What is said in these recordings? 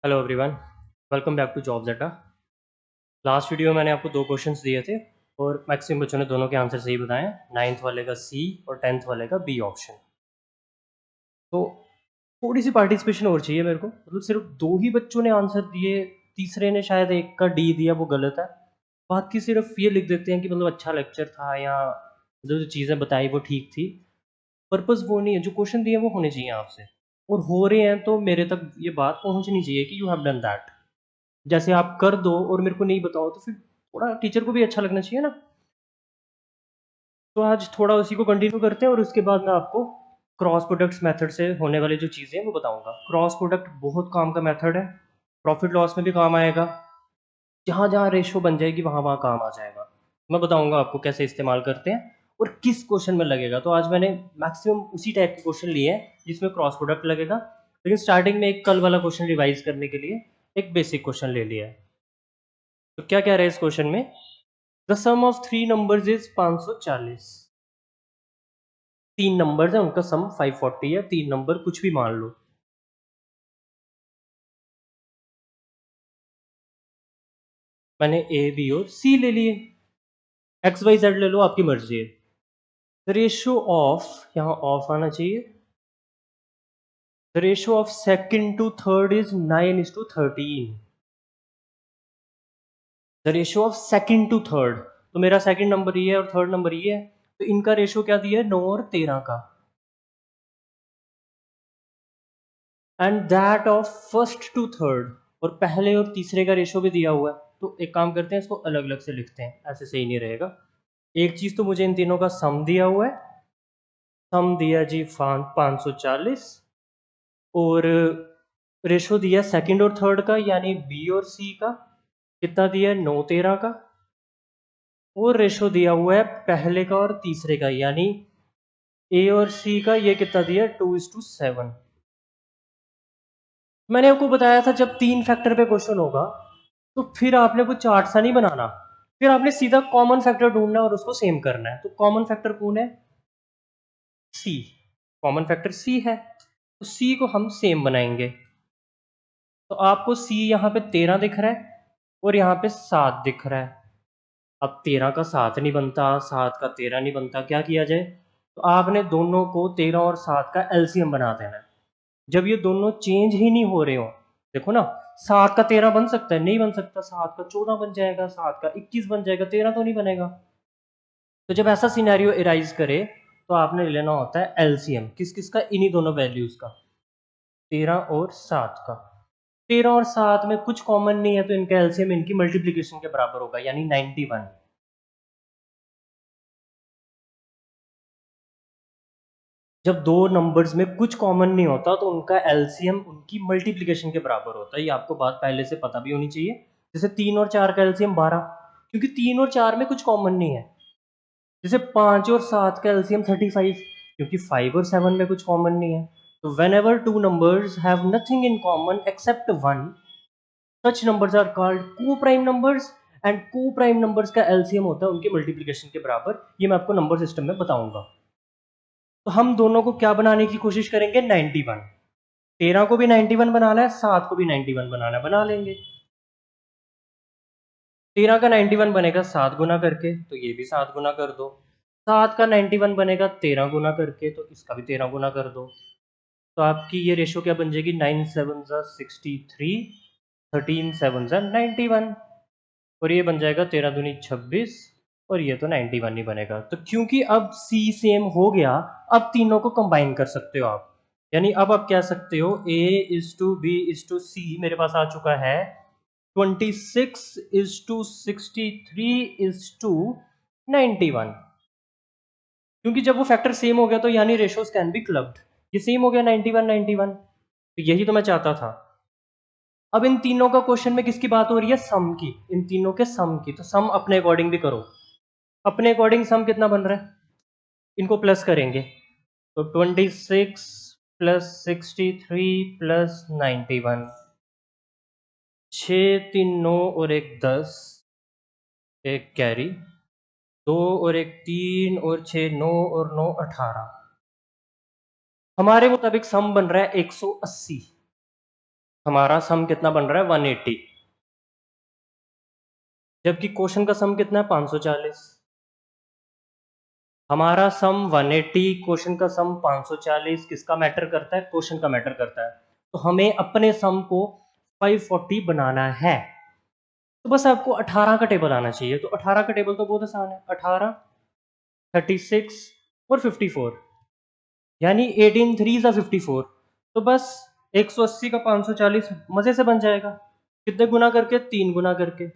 Hello everyone, welcome back to jobs Adda. Last video में मैंने आपको दो क्वेश्चंस दिए थे और मैक्सिमम बच्चों ने दोनों के आंसर सही बताए हैं। 9th वाले का सी और 10th वाले का बी ऑप्शन। तो थोड़ी सी पार्टिसिपेशन और चाहिए मेरे को, मतलब सिर्फ दो ही बच्चों ने आंसर दिए, तीसरे ने शायद एक का डी दिया, वो गलत है। बाकी सिर्फ ये लिख देते हैं कि मतलब अच्छा लेक्चर था या जो चीज़ें बताई वो ठीक थी। पर्पस वो नहीं है, जो क्वेश्चन दिए वो होने चाहिए आपसे, और हो रहे हैं तो मेरे तक ये बात पहुंचनी चाहिए कि यू हैव डन दैट। जैसे आप कर दो और मेरे को नहीं बताओ तो फिर थोड़ा टीचर को भी अच्छा लगना चाहिए ना। तो आज थोड़ा उसी को कंटिन्यू करते हैं और उसके बाद मैं आपको क्रॉस प्रोडक्ट्स मेथड से होने वाली जो चीज़ें हैं वो बताऊंगा। क्रॉस प्रोडक्ट बहुत काम का मेथड है, प्रॉफिट लॉस में भी काम आएगा, जहाँ जहाँ रेशो बन जाएगी वहाँ वहाँ काम आ जाएगा। मैं बताऊंगा आपको कैसे इस्तेमाल करते हैं और किस क्वेश्चन में लगेगा। तो आज मैंने मैक्सिमम उसी टाइप के क्वेश्चन लिए हैं जिसमें क्रॉस प्रोडक्ट लगेगा, लेकिन स्टार्टिंग में एक कल वाला क्वेश्चन रिवाइज करने के लिए एक बेसिक क्वेश्चन ले लिया है। तो क्या क्या रहा है इस क्वेश्चन में? The sum of three numbers is 540। तीन नंबर्स है, उनका सम 540 है। तीन नंबर कुछ भी मान लो। मैंने ए बी और सी ले लिए, एक्स वाई जेड ले लो, आपकी मर्जी है। द रेशियो ऑफ, यहाँ ऑफ आना चाहिए, the ratio of second to third is 9:13। The ratio of second to third, तो मेरा सेकंड नंबर ये है और थर्ड नंबर ये है, तो इनका रेशियो क्या दिया है? 9 और 13 का। And that of first to third, और पहले और तीसरे का रेशियो भी दिया हुआ है। तो एक काम करते हैं, इसको अलग अलग से लिखते हैं, ऐसे सही नहीं रहेगा। एक चीज तो मुझे इन तीनों का सम दिया हुआ है, सम दिया जी 540, और रेशो दिया सेकंड और थर्ड का यानी बी और सी का, कितना दिया है? 9-13 का। और रेशो दिया हुआ है पहले का और तीसरे का यानी ए और सी का, ये कितना दिया है? 2:7। मैंने आपको बताया था जब तीन फैक्टर पे क्वेश्चन होगा तो फिर आपने वो चार्ट सा नहीं बनाना, फिर आपने सीधा कॉमन फैक्टर ढूंढना और उसको सेम करना है। तो कॉमन फैक्टर कौन है? सी। कॉमन फैक्टर सी है, तो सी को हम सेम बनाएंगे। तो आपको सी यहाँ पे 13 दिख रहा है और यहाँ पे 7 दिख रहा है। अब 13 का 7 नहीं बनता, 7 का 13 नहीं बनता, क्या किया जाए? तो आपने दोनों को 13 और 7 का एलसीएम बना देना है। जब ये दोनों चेंज ही नहीं हो रहे हो, देखो ना, 7 का 13 बन सकता है? नहीं बन सकता। 7 का 14 बन जाएगा, 7 का 21 बन जाएगा, 13 तो नहीं बनेगा। तो जब ऐसा सिनेरियो एराइज करे तो आपने लेना होता है एलसीएम, किस किस का? इन्हीं दोनों वैल्यूज का, 13 और 7 का। 13 और 7 में कुछ कॉमन नहीं है तो इनका एलसीएम इनकी मल्टीप्लीकेशन के बराबर होगा यानी 91। जब दो नंबर्स में कुछ कॉमन नहीं होता तो उनका एलसीएम उनकी मल्टीप्लिकेशन के बराबर होता है। ये आपको बात पहले से पता भी होनी चाहिए। जैसे 3 और 4 का एलसीएम 12, क्योंकि 3 और 4 में कुछ कॉमन नहीं है। जैसे 5 और 7 का एलसीएम 35, क्योंकि 5 और 7 में कुछ कॉमन नहीं है। तो whenever two numbers have nothing in common except one, such numbers are called co prime numbers. And co prime numbers का एलसीएम होता है उनके मल्टीप्लिकेशन के बराबर। ये मैं आपको नंबर सिस्टम में बताऊंगा। तो हम दोनों को क्या बनाने की कोशिश करेंगे? 91। 13 को भी 91 बनाना है, 7 को भी 91 बनाना है, बना लेंगे। 13 का 91 बनेगा 7 गुना करके, तो ये भी 7 गुना कर दो। 7 का 91 बनेगा 13 गुना करके, तो इसका भी 13 गुना कर दो। तो आपकी ये रेशो क्या बन जाएगी? 9 7 63, 13 7 91, और ये बन जाएगा 13 दूनी 26, और ये तो 91 ही बनेगा। तो क्योंकि अब सी सेम हो गया, अब तीनों को कंबाइन कर सकते हो आप। यानी अब आप कह सकते हो A is to B is to C मेरे पास आ चुका है 26:63:91। क्योंकि जब वो फैक्टर सेम हो गया तो यानी रेशोज कैन बी क्लब्ड। ये सेम हो गया 91 91, तो यही तो मैं चाहता था। अब इन तीनों का क्वेश्चन में किसकी बात हो रही है? सम की। इन तीनों के सम की, तो सम अपने अकॉर्डिंग भी करो। अपने अकॉर्डिंग सम कितना बन रहा है? इनको प्लस करेंगे तो 26 प्लस 63 प्लस 91, 6 3 9 और एक 10, एक कैरी, 2 और एक 3 और 6 9 और 9 18। हमारे मुताबिक सम बन रहा है 180। हमारा सम कितना बन रहा है 180, जबकि क्वेश्चन का सम कितना है 540। हमारा सम 180, क्वेश्चन का सम 540, किसका मैटर करता है? क्वेश्चन का मैटर करता है। तो हमें अपने सम को 540 बनाना है। तो बस आपको 18 का टेबल आना चाहिए। तो 18 का टेबल तो बहुत आसान है, 18, 36 और 54, यानी 18 3 ज़ा 54। तो बस 180 का 540 मजे से बन जाएगा। कितने गुना करके? 3 गुना करके।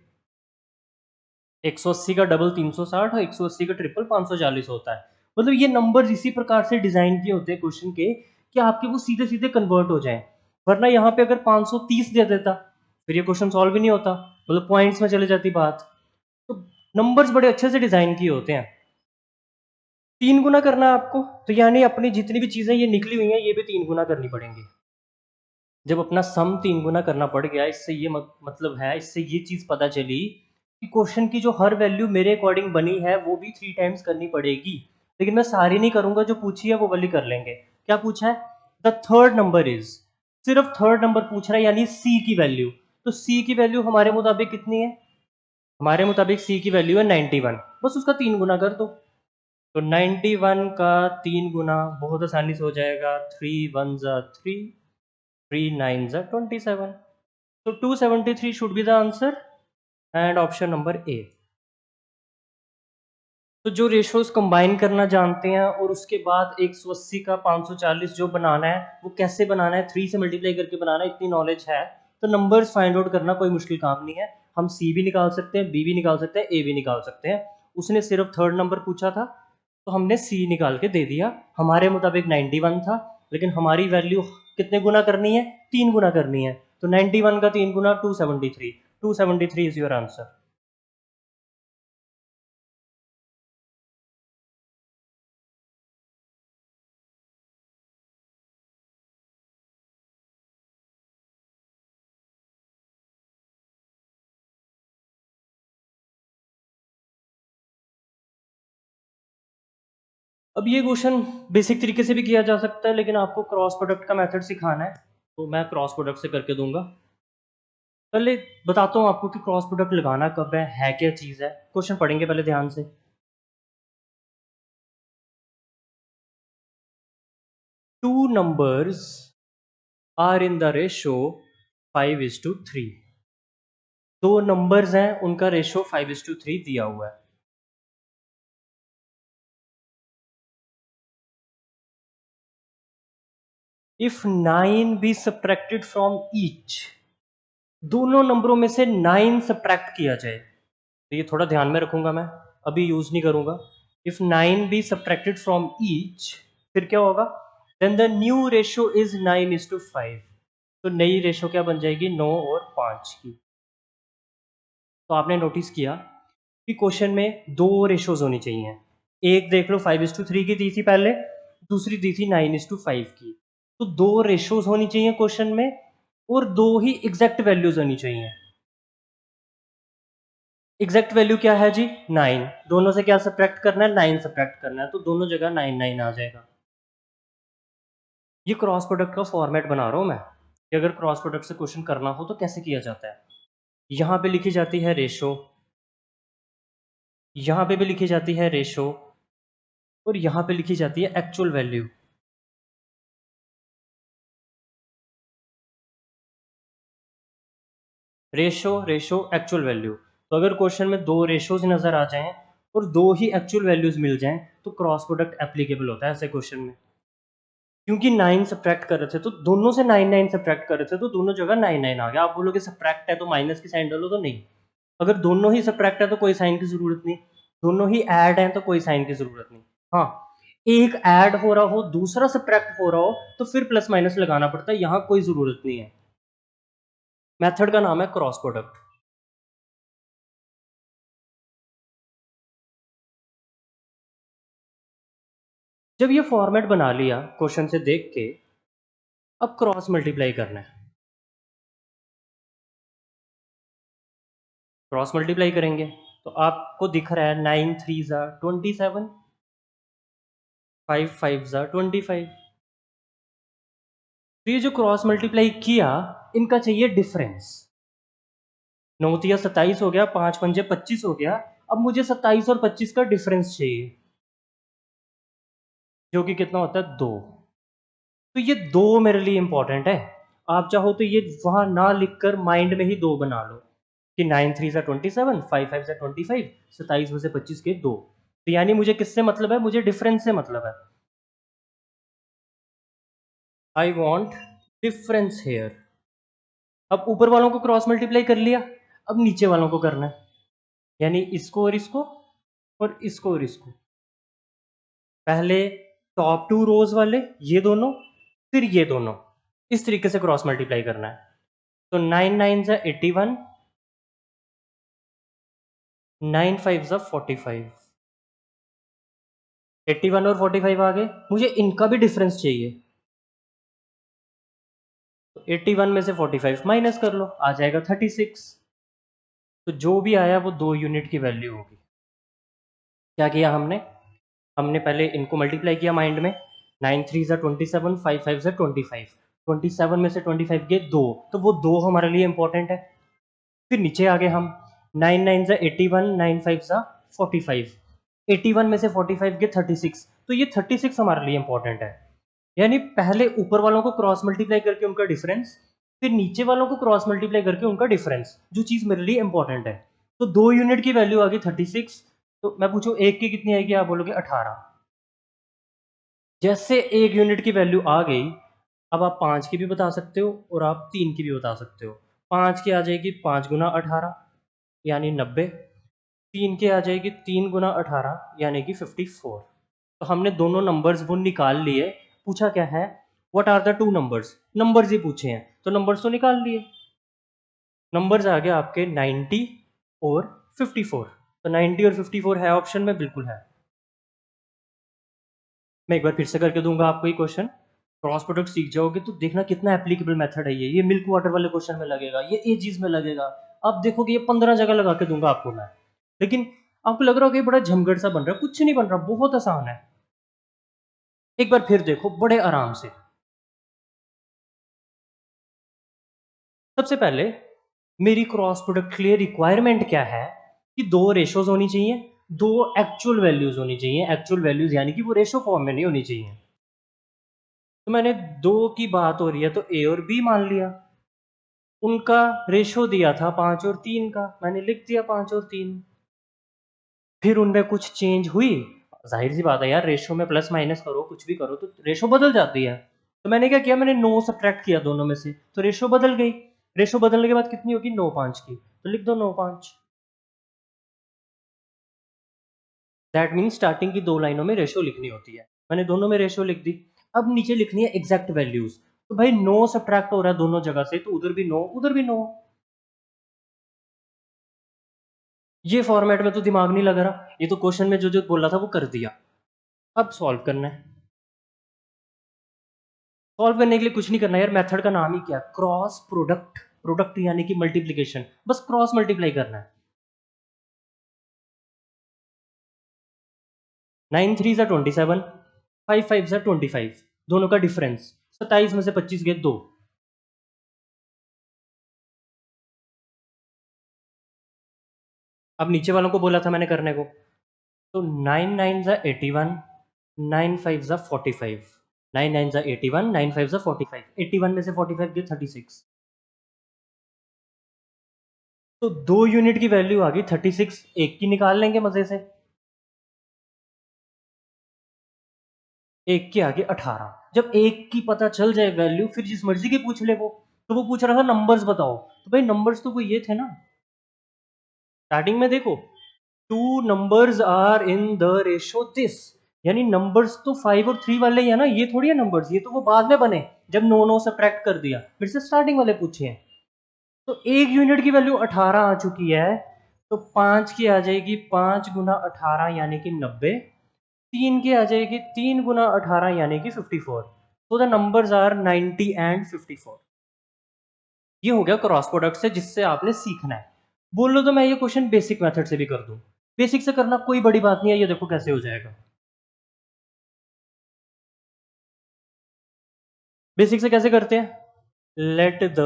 180 का डबल 360 और 180 का ट्रिपल 540 होता है। मतलब ये नंबर इसी प्रकार से डिजाइन किए होते हैं क्वेश्चन के कि आपके वो सीधे सीधे कन्वर्ट हो जाएं। वरना यहाँ पे अगर 530 दे देता फिर ये क्वेश्चन सॉल्व ही नहीं होता, मतलब पॉइंट्स में चले जाती बात। तो नंबर्स बड़े अच्छे से डिजाइन किए होते हैं। 3 गुना करना है आपको, तो यानी अपनी जितनी भी चीजें ये निकली हुई हैं ये भी 3 गुना करनी पड़ेंगी। जब अपना सम 3 गुना करना पड़ गया, इससे ये मतलब है, इससे ये चीज पता चली कि क्वेश्चन की जो हर वैल्यू मेरे अकॉर्डिंग बनी है वो भी 3 टाइम्स करनी पड़ेगी। लेकिन मैं सारी नहीं करूंगा, जो पूछी है वो वाली कर लेंगे। क्या पूछा है? द थर्ड नंबर इज, सिर्फ थर्ड नंबर पूछ रहा है, यानी सी की वैल्यू। तो सी की वैल्यू हमारे मुताबिक कितनी है? हमारे मुताबिक सी की वैल्यू है 91। बस उसका 3 गुना कर दो। तो 91 का 3 गुना बहुत आसानी से हो जाएगा। 3 1 ज़ा 3, 3 9 ज़ा 27। So 273 should be the answer and option number A। तो जो रेशोज कंबाइन करना जानते हैं और उसके बाद 180 का 540 जो बनाना है वो कैसे बनाना है, 3 से मल्टीप्लाई करके बनाना है, इतनी नॉलेज है तो नंबर्स फाइंड आउट करना कोई मुश्किल काम नहीं है। हम सी भी निकाल सकते हैं, बी भी निकाल सकते हैं, ए भी निकाल सकते हैं। उसने सिर्फ थर्ड नंबर पूछा था तो हमने सी निकाल के दे दिया। हमारे मुताबिक 91 था, लेकिन हमारी वैल्यू कितने गुना करनी है? 3 गुना करनी है। तो 91 का 3 गुना 273, 273 इज योर आंसर। अब ये क्वेश्चन बेसिक तरीके से भी किया जा सकता है, लेकिन आपको क्रॉस प्रोडक्ट का मेथड सिखाना है तो मैं क्रॉस प्रोडक्ट से करके दूंगा। पहले बताता हूँ आपको कि क्रॉस प्रोडक्ट लगाना कब है क्या चीज़ है। क्वेश्चन पढ़ेंगे पहले ध्यान से। Two numbers are in the ratio 5:3। दो नंबर्स हैं, उनका रेशो 5:3 दिया हुआ है। If 9 be subtracted from each, दोनों नंबरों में से 9 सब्ट्रैक्ट किया जाए। तो ये थोड़ा ध्यान में रखूंगा मैं, अभी यूज नहीं करूंगा। If 9 be subtracted from each, फिर क्या होगा? Then the new ratio is 9:5। तो नई रेशो क्या बन जाएगी? 9 और 5 की। तो आपने नोटिस किया कि क्वेश्चन में दो रेशोज होनी चाहिए। एक देख लो 5:3 की दी थी पहले, दूसरी दी थी 9:5 की। तो दो रेशोज होनी चाहिए क्वेश्चन में और दो ही एग्जैक्ट वैल्यूज होनी चाहिए। एग्जैक्ट वैल्यू क्या है जी? 9। दोनों से क्या सब्ट्रैक्ट करना है? 9 सब्ट्रैक्ट करना है, तो दोनों जगह 9 9 आ जाएगा। ये क्रॉस प्रोडक्ट का फॉर्मेट बना रहा हूं मैं कि अगर क्रॉस प्रोडक्ट से क्वेश्चन करना हो तो कैसे किया जाता है। यहाँ पे लिखी जाती है रेशो, यहाँ पे भी लिखी जाती है रेशो, और यहाँ पे लिखी जाती है actual value. Ratio ratio actual value. तो अगर क्वेश्चन में दो रेशोज नजर आ जाएं और दो ही एक्चुअल वैल्यूज मिल जाएं तो क्रॉस प्रोडक्ट एप्लीकेबल होता है ऐसे क्वेश्चन में। क्योंकि 9 सब्ट्रैक्ट कर रहे थे तो दोनों से 9 9 सब्ट्रैक्ट कर रहे थे तो दोनों जगह 9 9 आ गया। आप बोलोगे सब्ट्रैक्ट है तो माइनस की साइन डालो, तो नहीं। अगर दोनों ही सब्ट्रैक्ट है तो कोई साइन की जरूरत नहीं, दोनों ही ऐड है तो कोई साइन की जरूरत नहीं। हाँ, एक ऐड हो रहा हो दूसरा सब्ट्रैक्ट हो रहा हो तो फिर प्लस माइनस लगाना पड़ता है, यहाँ कोई जरूरत नहीं है। मेथड का नाम है क्रॉस प्रोडक्ट। जब ये फॉर्मेट बना लिया क्वेश्चन से देख के, अब क्रॉस मल्टीप्लाई करना है। क्रॉस मल्टीप्लाई करेंगे तो आपको दिख रहा है 9 3 ज़ा 27, 5 5 ज़ा 25। तो ये जो क्रॉस मल्टीप्लाई किया, इनका चाहिए डिफरेंस। 9 तिया 27 हो गया, 5 पंजे 25 हो गया। अब मुझे 27 और 25 का डिफरेंस चाहिए, जो कि कितना होता है 2। तो ये 2 मेरे लिए इंपॉर्टेंट है। आप चाहो तो ये वहां ना लिखकर माइंड में ही 2 बना लो कि 9 3 से 27, 5 5 से 25, 27 में से 25 के 2। तो यानी मुझे किससे मतलब है? मुझे डिफरेंस से मतलब है। I want difference here. अब ऊपर वालों को क्रॉस मल्टीप्लाई कर लिया, अब नीचे वालों को करना है, यानी इसको और इसको और इसको और इसको। पहले टॉप 2 रोज वाले ये दोनों, फिर ये दोनों, इस तरीके से क्रॉस मल्टीप्लाई करना है। तो 9 9 जा 81, 9 5 जा 45, 81 और 45 आ गए। मुझे इनका भी डिफरेंस चाहिए, तो 81 में से 45 माइनस कर लो, आ जाएगा 36। तो जो भी आया वो 2 यूनिट की वैल्यू होगी। क्या किया हमने? हमने पहले इनको मल्टीप्लाई किया माइंड में, 9 3 जा 27, 5 5 जा 25, 27 में से 25 गए 2, तो वो 2 हमारे लिए इंपॉर्टेंट है। फिर नीचे आ गए हम, 9 9 जा 81, 9 5 जा 45, 81 में से 45 गए 36, तो ये 36 हमारे लिए इंपॉर्टेंट है। यानी पहले ऊपर वालों को क्रॉस मल्टीप्लाई करके उनका डिफरेंस, फिर नीचे वालों को क्रॉस मल्टीप्लाई करके उनका डिफरेंस, जो चीज मेरे लिए इंपॉर्टेंट है। तो 2 यूनिट की वैल्यू आ गई 36। तो मैं पूछूं एक की कितनी आएगी? आप बोलोगे 18। जैसे 1 यूनिट की वैल्यू आ गई, अब आप 5 की भी बता सकते हो और आप 3 की भी बता सकते हो। 5 की आ जाएगी 5 गुना 18 यानी 90, 3 की आ जाएगी 3 गुना 18 यानी कि 54। तो हमने दोनों नंबर्स वो निकाल लिए। पूछा क्या है? What are the two numbers? Numbers ही पूछे हैं, तो नंबर्स तो निकाल लिए। नंबर्स आ गए आपके 90 और 54। तो 90 और 54 है ऑप्शन में? बिल्कुल है। मैं एक बार फिर से करके दूंगा आपको ये क्वेश्चन। क्रॉस प्रोडक्ट सीख जाओगे तो देखना कितना एप्लीकेबल मेथड है ये मिल्क वाटर वाले क्वेश्चन में लगेगा, ये एजीज में लगेगा। आप देखोगे ये 15 जगह लगा के दूंगा आपको मैं। लेकिन आपको लग रहा होगा ये बड़ा झमगड़ सा बन रहा है, कुछ नहीं बन रहा, बहुत आसान है। एक बार फिर देखो बड़े आराम से। सबसे पहले मेरी क्रॉस प्रोडक्ट के लिए रिक्वायरमेंट क्या है कि 2 रेशोज होनी चाहिए, 2 एक्चुअल वैल्यूज होनी चाहिए। एक्चुअल वैल्यूज यानी कि वो रेशो फॉर्म में नहीं होनी चाहिए। तो मैंने 2 की बात हो रही है तो ए और बी मान लिया। उनका रेशो दिया था 5 और 3 का, मैंने लिख दिया 5 और 3। फिर उनमें कुछ चेंज हुई, जाहिर सी बात है यार, रेशो में प्लस माइनस करो कुछ भी करो तो रेशो बदल जाती है। तो मैंने क्या किया? मैंने 9 सब्ट्रैक्ट किया दोनों में से, तो रेशो बदल गई। रेशो बदलने के बाद कितनी होगी? 9 5 की, तो लिख दो 9 5। दैट मीन स्टार्टिंग की 2 लाइनों में रेशो लिखनी होती है। मैंने दोनों में रेशो लिख दी। अब नीचे लिखनी है एग्जैक्ट वैल्यूज। तो भाई 9 सब्ट्रैक्ट हो रहा है दोनों जगह से, तो उधर भी 9 उधर भी 9। ये फॉर्मेट में तो दिमाग नहीं लग रहा, ये तो क्वेश्चन में जो जो बोला था वो कर दिया। अब सॉल्व करना है। सॉल्व करने के लिए कुछ नहीं करना यार, मेथड का नाम ही क्या? Cross product. प्रोडक्ट यानी कि मल्टीप्लीकेशन, बस क्रॉस मल्टीप्लाई करना है। 9 3 सा 27, 5 5 सा 25, दोनों का डिफरेंस 27 में से 25 गए 2। अब नीचे वालों को बोला था मैंने करने को, तो 9 9 सा 81, 9 5 सा 45, 9 9 सा 81, 9 5 सा 45, 81 में से 45 गए 36। तो 2 यूनिट की वैल्यू आ गई 36। एक की निकाल लेंगे मजे से, एक के आगे 18। जब एक की पता चल जाए वैल्यू, फिर जिस मर्जी की पूछ ले वो। तो वो पूछ रहा था नंबर्स बताओ, तो भाई नंबर्स तो वो ये थे ना। स्टार्टिंग में देखो, two numbers are in the ratio this, यानी नंबर्स तो 5 और 3 वाले ही है ना, ये थोड़ी है नंबर्स, ये तो वो बाद में बने जब 9 9 सब्ट्रैक्ट कर दिया, फिर से स्टार्टिंग वाले पूछे हैं। तो एक यूनिट की वैल्यू 18 आ चुकी है, तो 5 की आ जाएगी 5 गुना 18 यानी कि 90, 3 की आ जाएगी 3 गुना 18 यानी कि 54। तो द नंबर्स आर 90 एंड 54। ये हो गया क्रॉस प्रोडक्ट से, जिससे आपने सीखना है। बोलो तो मैं ये क्वेश्चन बेसिक मेथड से भी कर दूं, बेसिक से करना कोई बड़ी बात नहीं है, ये देखो कैसे हो जाएगा। बेसिक से कैसे करते हैं? लेट द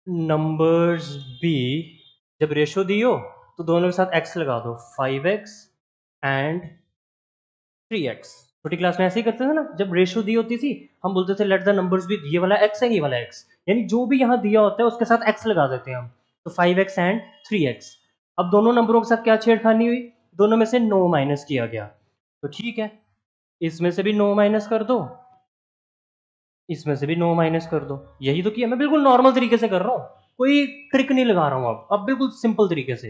नंबर्स बी, जब रेशो दी हो तो दोनों के साथ x लगा दो, 5x एंड 3x। छोटी क्लास में ऐसे ही करते थे ना, जब रेशो दी होती थी हम बोलते थे लेट द नंबर्स बी, ये वाला x है ये वाला x, यानी जो भी यहाँ दिया होता है उसके साथ x लगा देते हैं हम, तो 5x एंड 3x। अब दोनों नंबरों के साथ क्या छेड़खानी हुई? दोनों में से 9 माइनस किया गया, तो ठीक है, इसमें से भी 9 माइनस कर दो, इसमें से भी 9 माइनस कर दो। यही तो किया, मैं बिल्कुल नॉर्मल तरीके से कर रहा हूँ, कोई ट्रिक नहीं लगा रहा हूँ। अब बिल्कुल सिंपल तरीके से,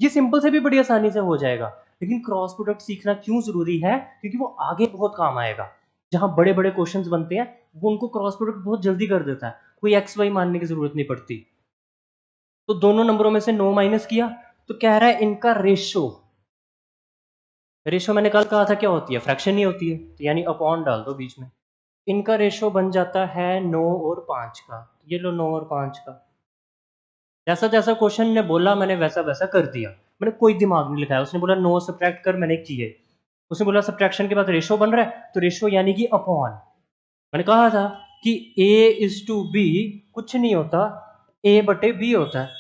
ये सिंपल से भी बड़ी आसानी से हो जाएगा। लेकिन क्रॉस प्रोडक्ट सीखना क्यों जरूरी है? क्योंकि वो आगे बहुत काम आएगा। जहां बड़े बड़े क्वेश्चंस बनते हैं वो उनको क्रॉस प्रोडक्ट बहुत जल्दी कर देता है, कोई एक्स वाई मानने की जरूरत नहीं पड़ती। तो दोनों नंबरों में से 9 माइनस किया, तो कह रहा है इनका रेशो, रेशो मैंने कल कहा था क्या होती है? फ्रैक्शन ही होती है, तो यानी अपॉन डाल दो बीच में। इनका रेशो बन जाता है 9 और 5 का, ये लो 9 और 5 का। जैसा जैसा क्वेश्चन ने बोला मैंने वैसा वैसा कर दिया, मैंने कोई दिमाग नहीं लगाया। उसने बोला 9 सब्ट्रैक्ट कर, मैंने किए। उसने बोला सब्ट्रैक्शन के बाद रेशो बन रहा है, तो रेशो यानी कि अपॉन। मैंने कहा था कि a इज टू बी कुछ नहीं होता, a बटे b होता है,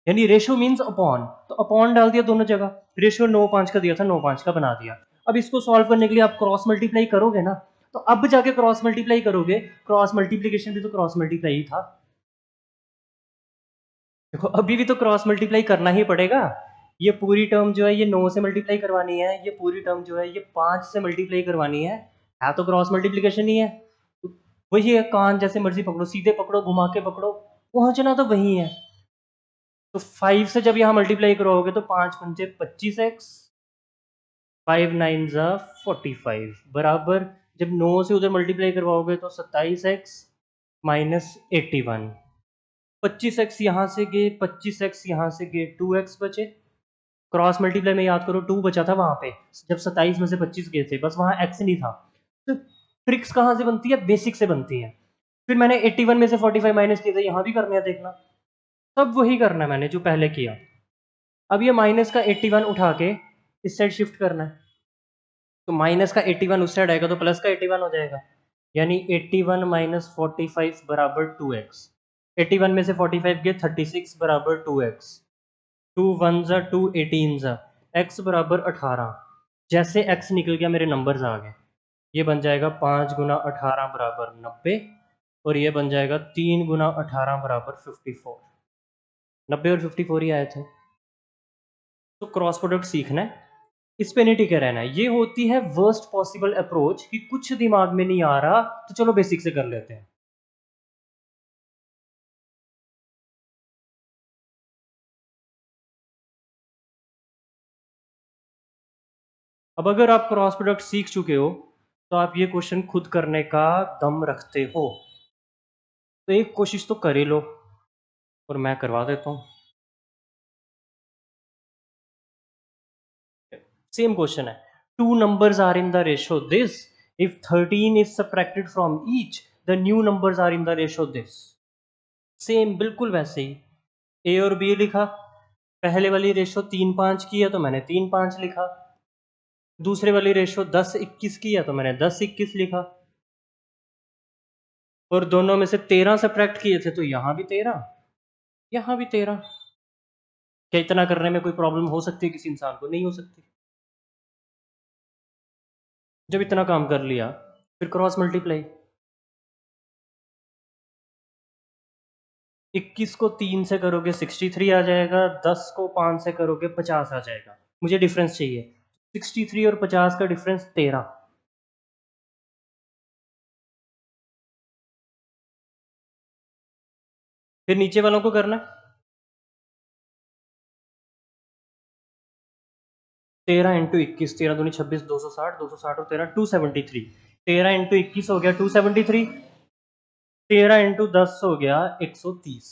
यानी रेशो मीन्स अपॉन, तो अपॉन डाल दिया दोनों जगह। रेशो 9-5 का दिया था, 9-5 का बना दिया। अब इसको सॉल्व करने के लिए आप क्रॉस मल्टीप्लाई करोगे ना, तो अब जाके क्रॉस मल्टीप्लाई करोगे, क्रॉस मल्टीप्लीकेशन भी तो क्रॉस मल्टीप्लाई ही था। देखो अभी भी तो क्रॉस मल्टीप्लाई करना ही पड़ेगा। ये पूरी टर्म जो है ये 9 से मल्टीप्लाई करवानी है, ये पूरी टर्म जो है ये 5 से मल्टीप्लाई करवानी है तो क्रॉस मल्टीप्लिकेशन ही है। वही है, कान जैसे मर्जी पकड़ो, सीधे पकड़ो, घुमा के पकड़ो, पहुंचना तो वही है। तो 5 से जब यहाँ मल्टीप्लाई करोगे तो 5 पंचे 25x, 5 9 जा 45 बराबर, जब 9 से उधर मल्टीप्लाई करवाओगे तो 27x माइनस 81। 25x यहाँ से गए, 25x यहाँ से गए, 2x बचे। क्रॉस मल्टीप्लाई में याद करो 2 बचा था वहां पे, जब 27 में से 25 गए थे, बस वहां x नहीं था। तो ट्रिक्स कहाँ से बनती है? बेसिक से बनती है। फिर मैंने 81 में से 45 माइनस किए थे, यहाँ भी करने हैं देखना, सब वही करना है मैंने जो पहले किया। अब ये माइनस का 81 उठा के इस साइड शिफ्ट करना है, तो माइनस का 81 उस साइड आएगा तो प्लस का 81 हो जाएगा, यानी 81 माइनस 45 बराबर 2x। 81 में से 45 गए, 36 बराबर 2x। 2 1 जा 2 18 जा, x बराबर 18। जैसे x निकल गया मेरे नंबर्स आ गए, ये बन जाएगा 5 गुना 18 बराबर 90, और ये बन जाएगा 3 गुना 18 बराबर 54। 90 और 54 ही आए थे। तो क्रॉस प्रोडक्ट सीखना है, इस पे नहीं टिके रहना है। ये होती है वर्स्ट पॉसिबल अप्रोच कि कुछ दिमाग में नहीं आ रहा तो चलो बेसिक से कर लेते हैं। अब अगर आप क्रॉस प्रोडक्ट सीख चुके हो तो आप ये क्वेश्चन खुद करने का दम रखते हो, तो एक कोशिश तो कर ही लो, और मैं करवा देता हूँ। सेम क्वेश्चन है, two numbers are in the ratio this, if 13 is subtracted from each the new numbers are in the ratio this. Same बिल्कुल वैसे ही ए और बी लिखा, पहले वाली रेशो 3-5 की है तो मैंने 3-5 लिखा, दूसरे वाली रेशो 10-21 की है तो मैंने 10-21 लिखा, और दोनों में से 13 सब्ट्रैक्ट किए थे तो यहाँ भी 13, यहाँ भी 13। क्या इतना करने में कोई प्रॉब्लम हो सकती है किसी इंसान को? नहीं हो सकती। जब इतना काम कर लिया फिर क्रॉस मल्टीप्लाई, 21 को 3 से करोगे 63 आ जाएगा, 10 को 5 से करोगे 50 आ जाएगा। मुझे डिफरेंस चाहिए, 63 और 50 का डिफरेंस 13। फिर नीचे वालों को करना है, 13 × 21, 13×2 = 26, 260, 260 और 13 273। 13 × 21 हो गया 273, 13 × 10 हो गया 130।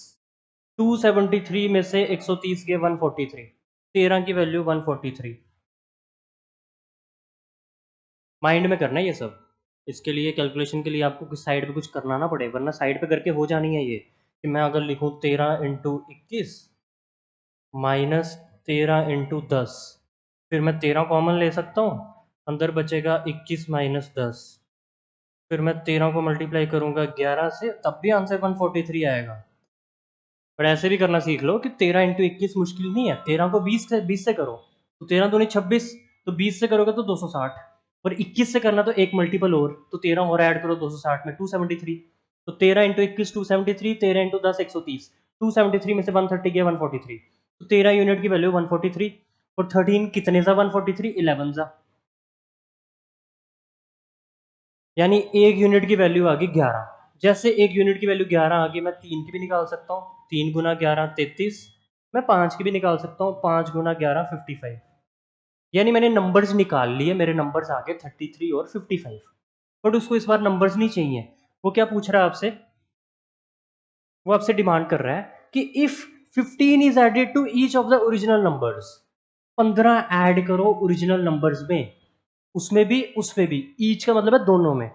273 में से 130 के 143, 13 की वैल्यू 143। माइंड में करना है ये सब, इसके लिए कैलकुलेशन के लिए आपको किस साइड पे कुछ करना ना पड़े, वरना साइड पे करके हो जानी है ये, कि मैं अगर लिखूं 13 × 21 माइनस 13 × 10, फिर मैं 13 कॉमन ले सकता हूँ, अंदर बचेगा 21 माइनस 10, फिर मैं 13 को मल्टीप्लाई करूंगा 11 से, तब भी आंसर 143 आएगा। पर ऐसे भी करना सीख लो कि 13 इंटू 21 मुश्किल नहीं है। 13 को 20 से करो तो 13 दूनी 26, तो 20 से करोगे तो 260, और 21 से करना तो एक मल्टीपल और, तो 13 और ऐड करो 260 में 273, तो 13 इंटू 21 273, 13 इंटू 10 130, 273 में से 130 गया 143, तो 13 यूनिट की वैल्यू 143, और 13 कितने सा 143, 11 सा, यानी एक यूनिट की वैल्यू आ गई 11। जैसे एक यूनिट की वैल्यू 11 आ गई, मैं 3 की भी निकाल सकता हूँ, 3 गुना 11 33, मैं 5 की भी निकाल सकता हूँ, 5 गुना 11 55, यानी मैंने नंबर्स निकाल लिए, मेरे नंबर्स आ गए 33 और 55। बट उसको इस बार नंबर्स नहीं चाहिए, वो क्या पूछ रहा है आपसे, वो आपसे डिमांड कर रहा है कि if 15 is added to each of the original numbers, 15 add करो ओरिजिनल नंबर्स में, उसमें भी उसमें भी, ईच का मतलब है दोनों में,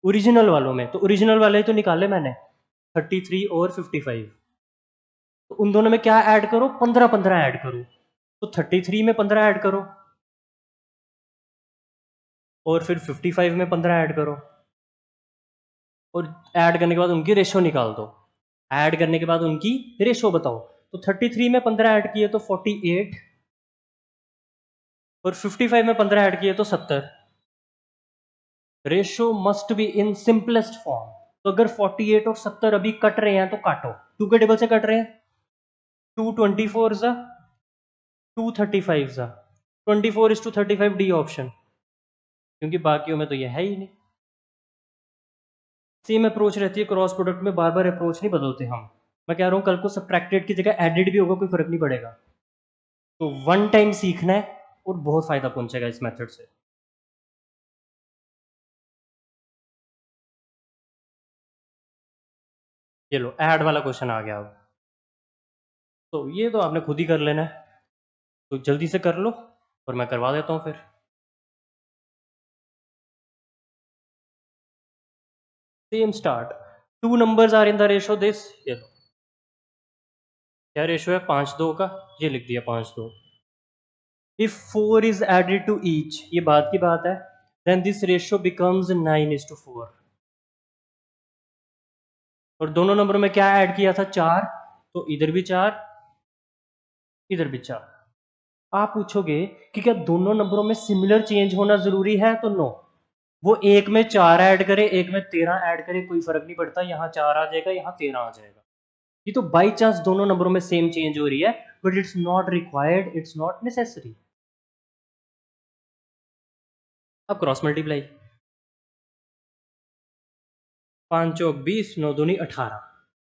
ओरिजिनल वालों में, तो ओरिजिनल वाले तो निकाले मैंने 33 और 55, तो उन दोनों में क्या ऐड करो, 15 15 ऐड करो, तो 33 में 15 ऐड करो, और फिर 55 में 15 ऐड करो, और ऐड करने के बाद उनकी रेशो निकाल दो, ऐड करने के बाद उनकी रेशो बताओ, तो 33 में 15 ऐड किए तो 48, और 55 में 15 ऐड किए तो 70। Ratio must be in simplest form, तो अगर 48 और 70 अभी कट रहे हैं तो काटो, टू के टेबल से कट रहे हैं, 224 जा 235 जा 24:35 डी ऑप्शन, क्योंकि बाकियों में तो ये है ही नहीं। सेम अप्रोच रहती है क्रॉस प्रोडक्ट में, बार बार अप्रोच नहीं बदलते हम। मैं कह रहा हूँ कल को सब्ट्रैक्टेड की जगह एडेड भी होगा, कोई फर्क नहीं पड़ेगा। तो वन टाइम सीखना है और बहुत फायदा पहुंचेगा इस मेथड से। ये लो ऐड वाला क्वेश्चन आ गया अब, तो ये तो आपने खुद ही कर लेना है, तो जल्दी से कर लो और मैं करवा देता हूँ फिर। Same start, two numbers are in the ratio this, ये लो क्या रेशो है 5:2 का, ये लिख दिया 5:2। If 4 is added to each, ये बात की बात है, देन दिस रेशियो बिकम्स 9:4। और दोनों नंबर में क्या ऐड किया था, 4, तो इधर भी 4 इधर भी 4। आप पूछोगे कि क्या दोनों नंबरों में सिमिलर चेंज होना जरूरी है, तो नो, वो एक में 4 ऐड करे एक में 13 ऐड करे कोई फर्क नहीं पड़ता, यहाँ 4 आ जाएगा यहाँ 13 आ जाएगा, ये तो बाई चांस दोनों नंबरों में सेम चेंज हो रही है, but it's not required, it's not necessary. अब क्रॉस मल्टीप्लाई, 5 चौक 20, 9 दूनी 18,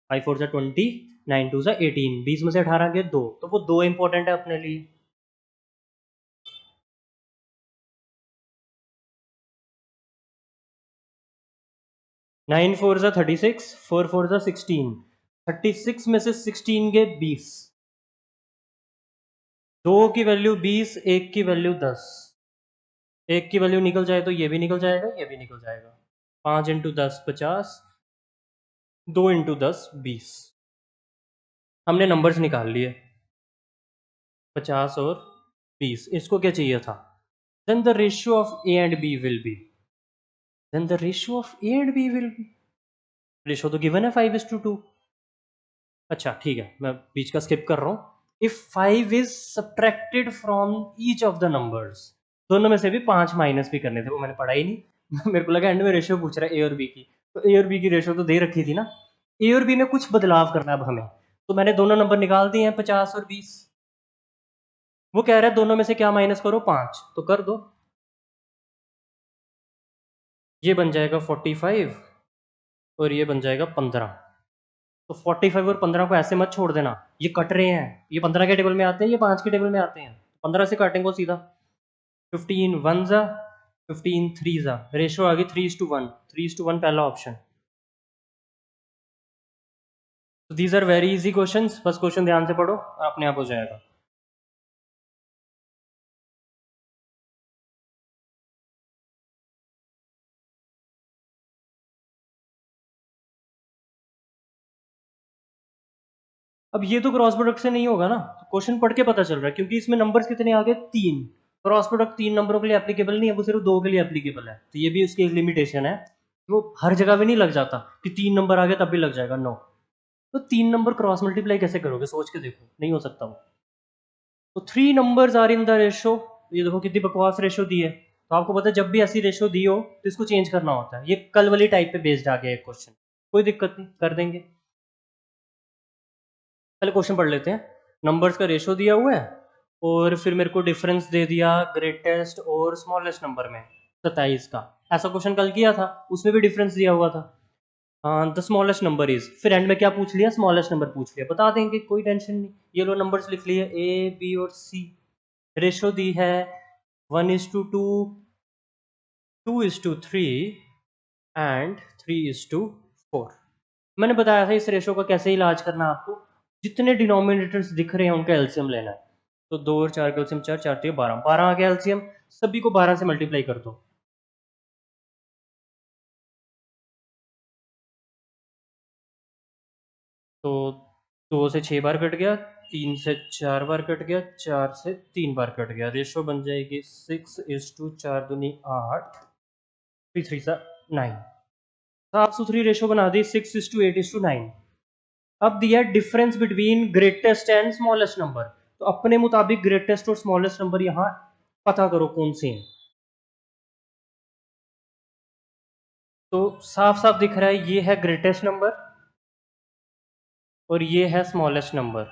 5 4 जा 20, 9 2 जा 18, 20 में से 18 गए 2, तो वो 2 इंपॉर्टेंट है अपने लिए। 9 4 जा 36, 4 4 जा 16, 36 में से 16 गए 20, 2 की वैल्यू 20, एक की वैल्यू 10, एक की वैल्यू निकल जाए तो ये भी निकल जाएगा ये भी निकल जाएगा, 5 इंटू 10 50, 2 इंटू 10 20। हमने नंबर्स निकाल लिए 50 और 20, इसको क्या चाहिए था, then the ratio of A and B will be, then the ratio of A and B will be, ratio तो गिवन है 5:2। अच्छा ठीक है, मैं बीच का स्किप कर रहा हूँ। If 5 is subtracted from each of the numbers, दोनों में से भी 5 माइनस भी करने थे, वो मैंने पढ़ा ही नहीं मेरे को लगा एंड में रेशियो पूछ रहा है ए और बी की, तो ए और बी की रेशियो तो दे रखी थी ना, ए और बी में कुछ बदलाव करना है अब हमें, तो मैंने दोनों नंबर निकाल दिए हैं 50 और 20। वो कह रहा है दोनों में से क्या माइनस करो, 5, तो कर दो, ये बन जाएगा 45 और ये बन जाएगा 15। तो 45 और 15 को ऐसे मत छोड़ देना, ये कट रहे हैं, ये 15 के टेबल में आते हैं ये 5 के टेबल में आते हैं, 15 से काटेंगे सीधा, 15 1 जा 15 3 जा, रेशो आ गई 3:1, 3:1 पहला ऑप्शन। तो these are very easy questions, बस क्वेश्चन ध्यान से पढ़ो अपने आप हो जाएगा। अब ये तो क्रॉस प्रोडक्ट से नहीं होगा ना, तो क्वेश्चन पढ़ के पता चल रहा है, क्योंकि इसमें नंबर्स कितने आ गए 3, क्रॉस प्रोडक्ट 3 नंबरों के लिए एप्लीकेबल नहीं है, वो सिर्फ 2 के लिए एप्लीकेबल है। तो ये भी उसकी एक लिमिटेशन है, वो हर जगह भी नहीं लग जाता कि 3 नंबर आ गया तब भी लग जाएगा, नो। तो 3 नंबर क्रॉस मल्टीप्लाई कैसे करोगे, सोच के देखो, नहीं हो सकता वो। तो 3 numbers are in the ratio. ये देखो कितनी बकवास रेशो दी है। तो आपको पता है जब भी ऐसी रेशो दी हो तो इसको चेंज करना होता है। ये कल वाली टाइप पे बेस्ड आ गया एक क्वेश्चन, कोई दिक्कत नहीं, कर देंगे। पहले क्वेश्चन पढ़ लेते हैं। नंबर्स का रेशो दिया हुआ है और फिर मेरे को डिफरेंस दे दिया ग्रेटेस्ट और स्मॉलेस्ट नंबर में 27 का। ऐसा क्वेश्चन कल किया था, उसमें भी डिफरेंस दिया हुआ था। द स्मॉलेस्ट नंबर इज, फिर एंड में क्या पूछ लिया, स्मॉलेस्ट नंबर पूछ लिया, बता देंगे, कोई टेंशन नहीं। ये लो नंबर्स लिख लिए ए बी और सी। रेशो दी है 1:2, 2:3 एंड 3:4। मैंने बताया था इस रेशो का कैसे इलाज करना है आपको। जितने डिनोमिनेटर्स दिख रहे हैं उनका एलसीएम लेना है। तो 2 और 4 का एलसीएम 4, 4 तो 12, 12 आ गया एलसीएम। सभी को 12 से मल्टीप्लाई कर दो। तो 2 से 6 बार कट गया, 3 से 4 बार कट गया, 4 से 3 बार कट गया। रेशो बन जाएगी 6:4 दूनी 8, 3 3 9। साफ सुथरी रेशो बना दी 6:8:9। अब दिया difference between greatest and smallest number. तो अपने मुताबिक ग्रेटेस्ट और स्मॉलेस्ट नंबर यहां पता करो कौन से हैं। तो साफ साफ दिख रहा है ये है ग्रेटेस्ट नंबर और ये है स्मॉलेस्ट नंबर।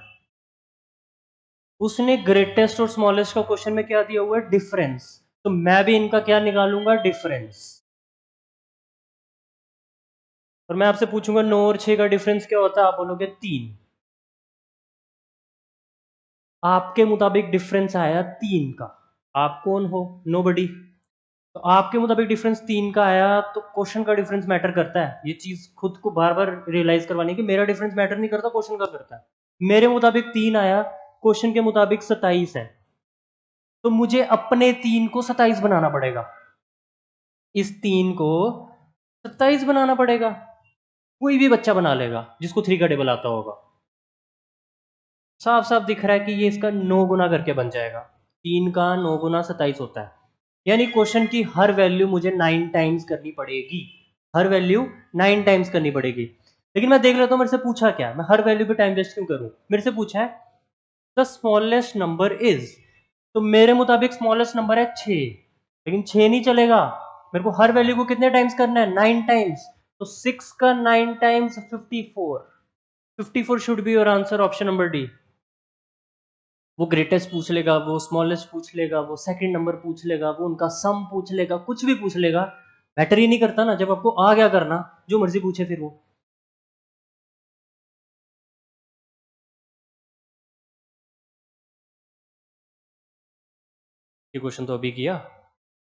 उसने ग्रेटेस्ट और स्मॉलेस्ट का क्वेश्चन में क्या दिया हुआ है, डिफरेंस। तो मैं भी इनका क्या निकालूंगा, डिफरेंस। और मैं आपसे पूछूंगा 9 और 6 का डिफरेंस क्या होता है, आप बोलोगे 3। आपके मुताबिक डिफरेंस आया 3 का। आप कौन हो, नोबडी। तो आपके मुताबिक डिफरेंस 3 का आया, तो क्वेश्चन का डिफरेंस मैटर करता है। ये चीज खुद को बार बार रियलाइज करवानी कि मेरा डिफरेंस मैटर नहीं करता, क्वेश्चन का करता है। मेरे मुताबिक 3 आया, क्वेश्चन के मुताबिक 27 है, तो मुझे अपने 3 को 27 बनाना पड़ेगा। इस 3 को 27 बनाना पड़ेगा। कोई भी बच्चा बना लेगा जिसको 3 का टेबल आता होगा। साफ साफ दिख रहा है कि ये इसका 9 गुना करके बन जाएगा। 3 का 9 गुना 27 होता है। यानी क्वेश्चन की हर वैल्यू मुझे 9 टाइम्स करनी पड़ेगी। हर वैल्यू 9 टाइम्स करनी पड़ेगी। लेकिन मैं देख लेता हूँ मेरे से पूछा क्या, मैं हर वैल्यू पे टाइम वेस्ट क्यों करूं। मेरे से पूछा है द स्मॉलेस्ट नंबर इज, तो मेरे मुताबिक स्मॉलेस्ट नंबर है 6। लेकिन 6 नहीं चलेगा, मेरे को हर वैल्यू को कितने टाइम्स करना है, 9 टाइम्स। तो 6 का 9 times 54। 54 should be your answer, option number D. वो ग्रेटेस्ट पूछ लेगा, वो स्मॉलेस्ट पूछ लेगा, वो सेकंड नंबर पूछ लेगा, वो उनका सम पूछ लेगा, कुछ भी पूछ लेगा, मैटर ही नहीं करता ना। जब आपको आ गया करना, जो मर्जी पूछे फिर वो। ये क्वेश्चन तो अभी किया,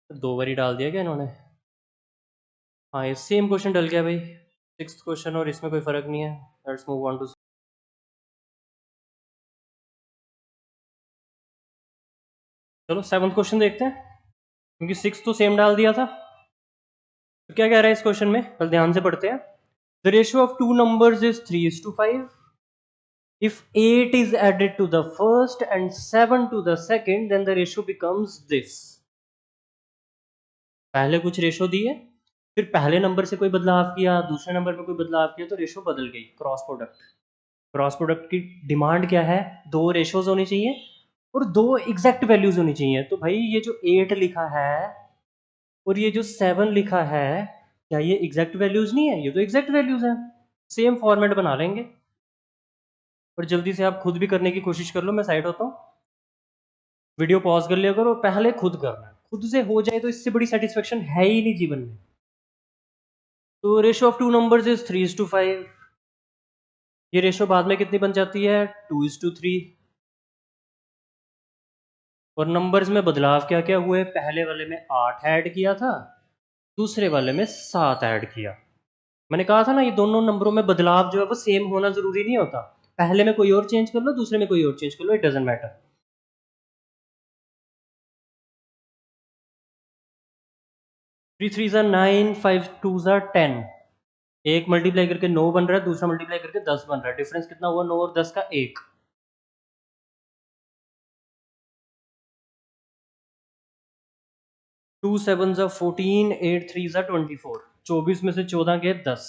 2 बारी डाल दिया क्या इन्होंने। हाँ ये सेम क्वेश्चन डल गया भाई, 6th क्वेश्चन, और इसमें कोई फर्क नहीं है। लेट्स मूव ऑन टू, चलो 7th क्वेश्चन देखते हैं, क्योंकि 6 तो सेम डाल दिया था। तो क्या कह रहा है इस क्वेश्चन में, कल ध्यान से पढ़ते हैं। The ratio of two numbers is 3:5। If 8 is added to the first and 7 to the second, then the ratio becomes this. पहले कुछ रेशो दी है, फिर पहले नंबर से कोई बदलाव किया, दूसरे नंबर में कोई बदलाव किया, तो रेशो बदल गई। क्रॉस प्रोडक्ट, क्रॉस प्रोडक्ट की डिमांड क्या है, 2 रेशोज होनी चाहिए और 2 एग्जैक्ट वैल्यूज होनी चाहिए। तो भाई ये जो 8 लिखा है और ये जो 7 लिखा है, क्या ये एग्जैक्ट वैल्यूज नहीं है, ये तो एग्जैक्ट वैल्यूज है। सेम फॉर्मेट बना लेंगे। और जल्दी से आप खुद भी करने की कोशिश कर लो, मैं साइड होता हूँ। वीडियो पॉज कर लिया करो, पहले खुद करना है। खुद से हो जाए तो इससे बड़ी सेटिस्फेक्शन है ही नहीं जीवन में। तो ratio of two numbers is 3:5। ये रेशो बाद में कितनी बन जाती है, 2:3। और नंबर्स में बदलाव क्या क्या हुए, पहले वाले में 8 ऐड किया था, दूसरे वाले में 7 ऐड किया। मैंने कहा था ना, ये दोनों नंबरों में बदलाव जो है वो सेम होना जरूरी नहीं होता। पहले में कोई और चेंज कर लो, दूसरे में कोई और चेंज कर लो, इट डजेंट मैटर। 3 3 9, 5 2 10। एक मल्टीप्लाई करके 9 बन रहा है, दूसरा मल्टीप्लाई करके 10 बन रहा है। डिफरेंस कितना हुआ, 9 और 10 का 1। 2 7 ज़ा 14, 8 3 ज़ा 24, 24 में से 14 गए 10,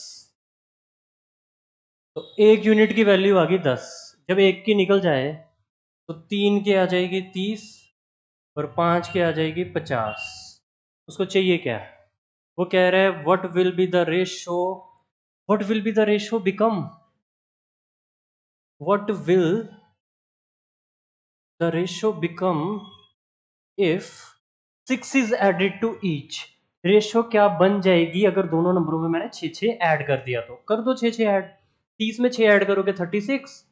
तो एक यूनिट की वैल्यू आ गई 10। जब एक की निकल जाए तो 3 की आ जाएगी 30 और 5 की आ जाएगी 50। उसको चाहिए क्या? वो कह रहा है what will be the ratio, what will be the ratio become, what will the ratio become if 6 is added to each. Ratio क्या बन जाएगी अगर दोनों नंबरों में मैंने 6 ऐड कर दिया? तो कर दो 6 ऐड। 30 में 6 ऐड करोगे 36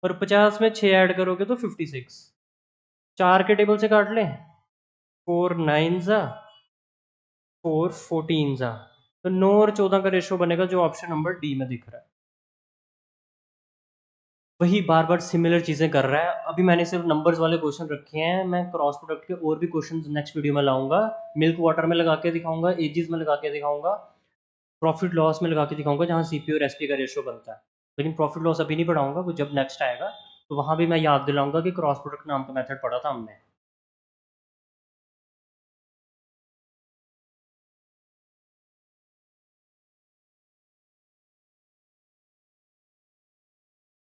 और 50 में 6 ऐड करोगे तो 56। 4 के टेबल से काट लें, 4 9 ज़ा 4 14 ज़ा, तो 9 और 14 का रेशो बनेगा जो ऑप्शन नंबर डी में दिख रहा है। वही बार बार सिमिलर चीज़ें कर रहा है। अभी मैंने सिर्फ नंबर्स वाले क्वेश्चन रखे हैं, मैं क्रॉस प्रोडक्ट के और भी क्वेश्चन नेक्स्ट वीडियो में लाऊंगा। मिल्क वाटर में लगा के दिखाऊंगा, एजिस में लगा के दिखाऊंगा, प्रॉफिट लॉस में लगा के दिखाऊंगा जहाँ सीपी और एसपी का रेशियो बनता है। लेकिन प्रॉफिट लॉस अभी नहीं पढ़ाऊंगा, वो जब नेक्स्ट आएगा तो वहाँ भी मैं याद दिलाऊंगा कि क्रॉस प्रोडक्ट नाम का मेथड पढ़ा था हमने।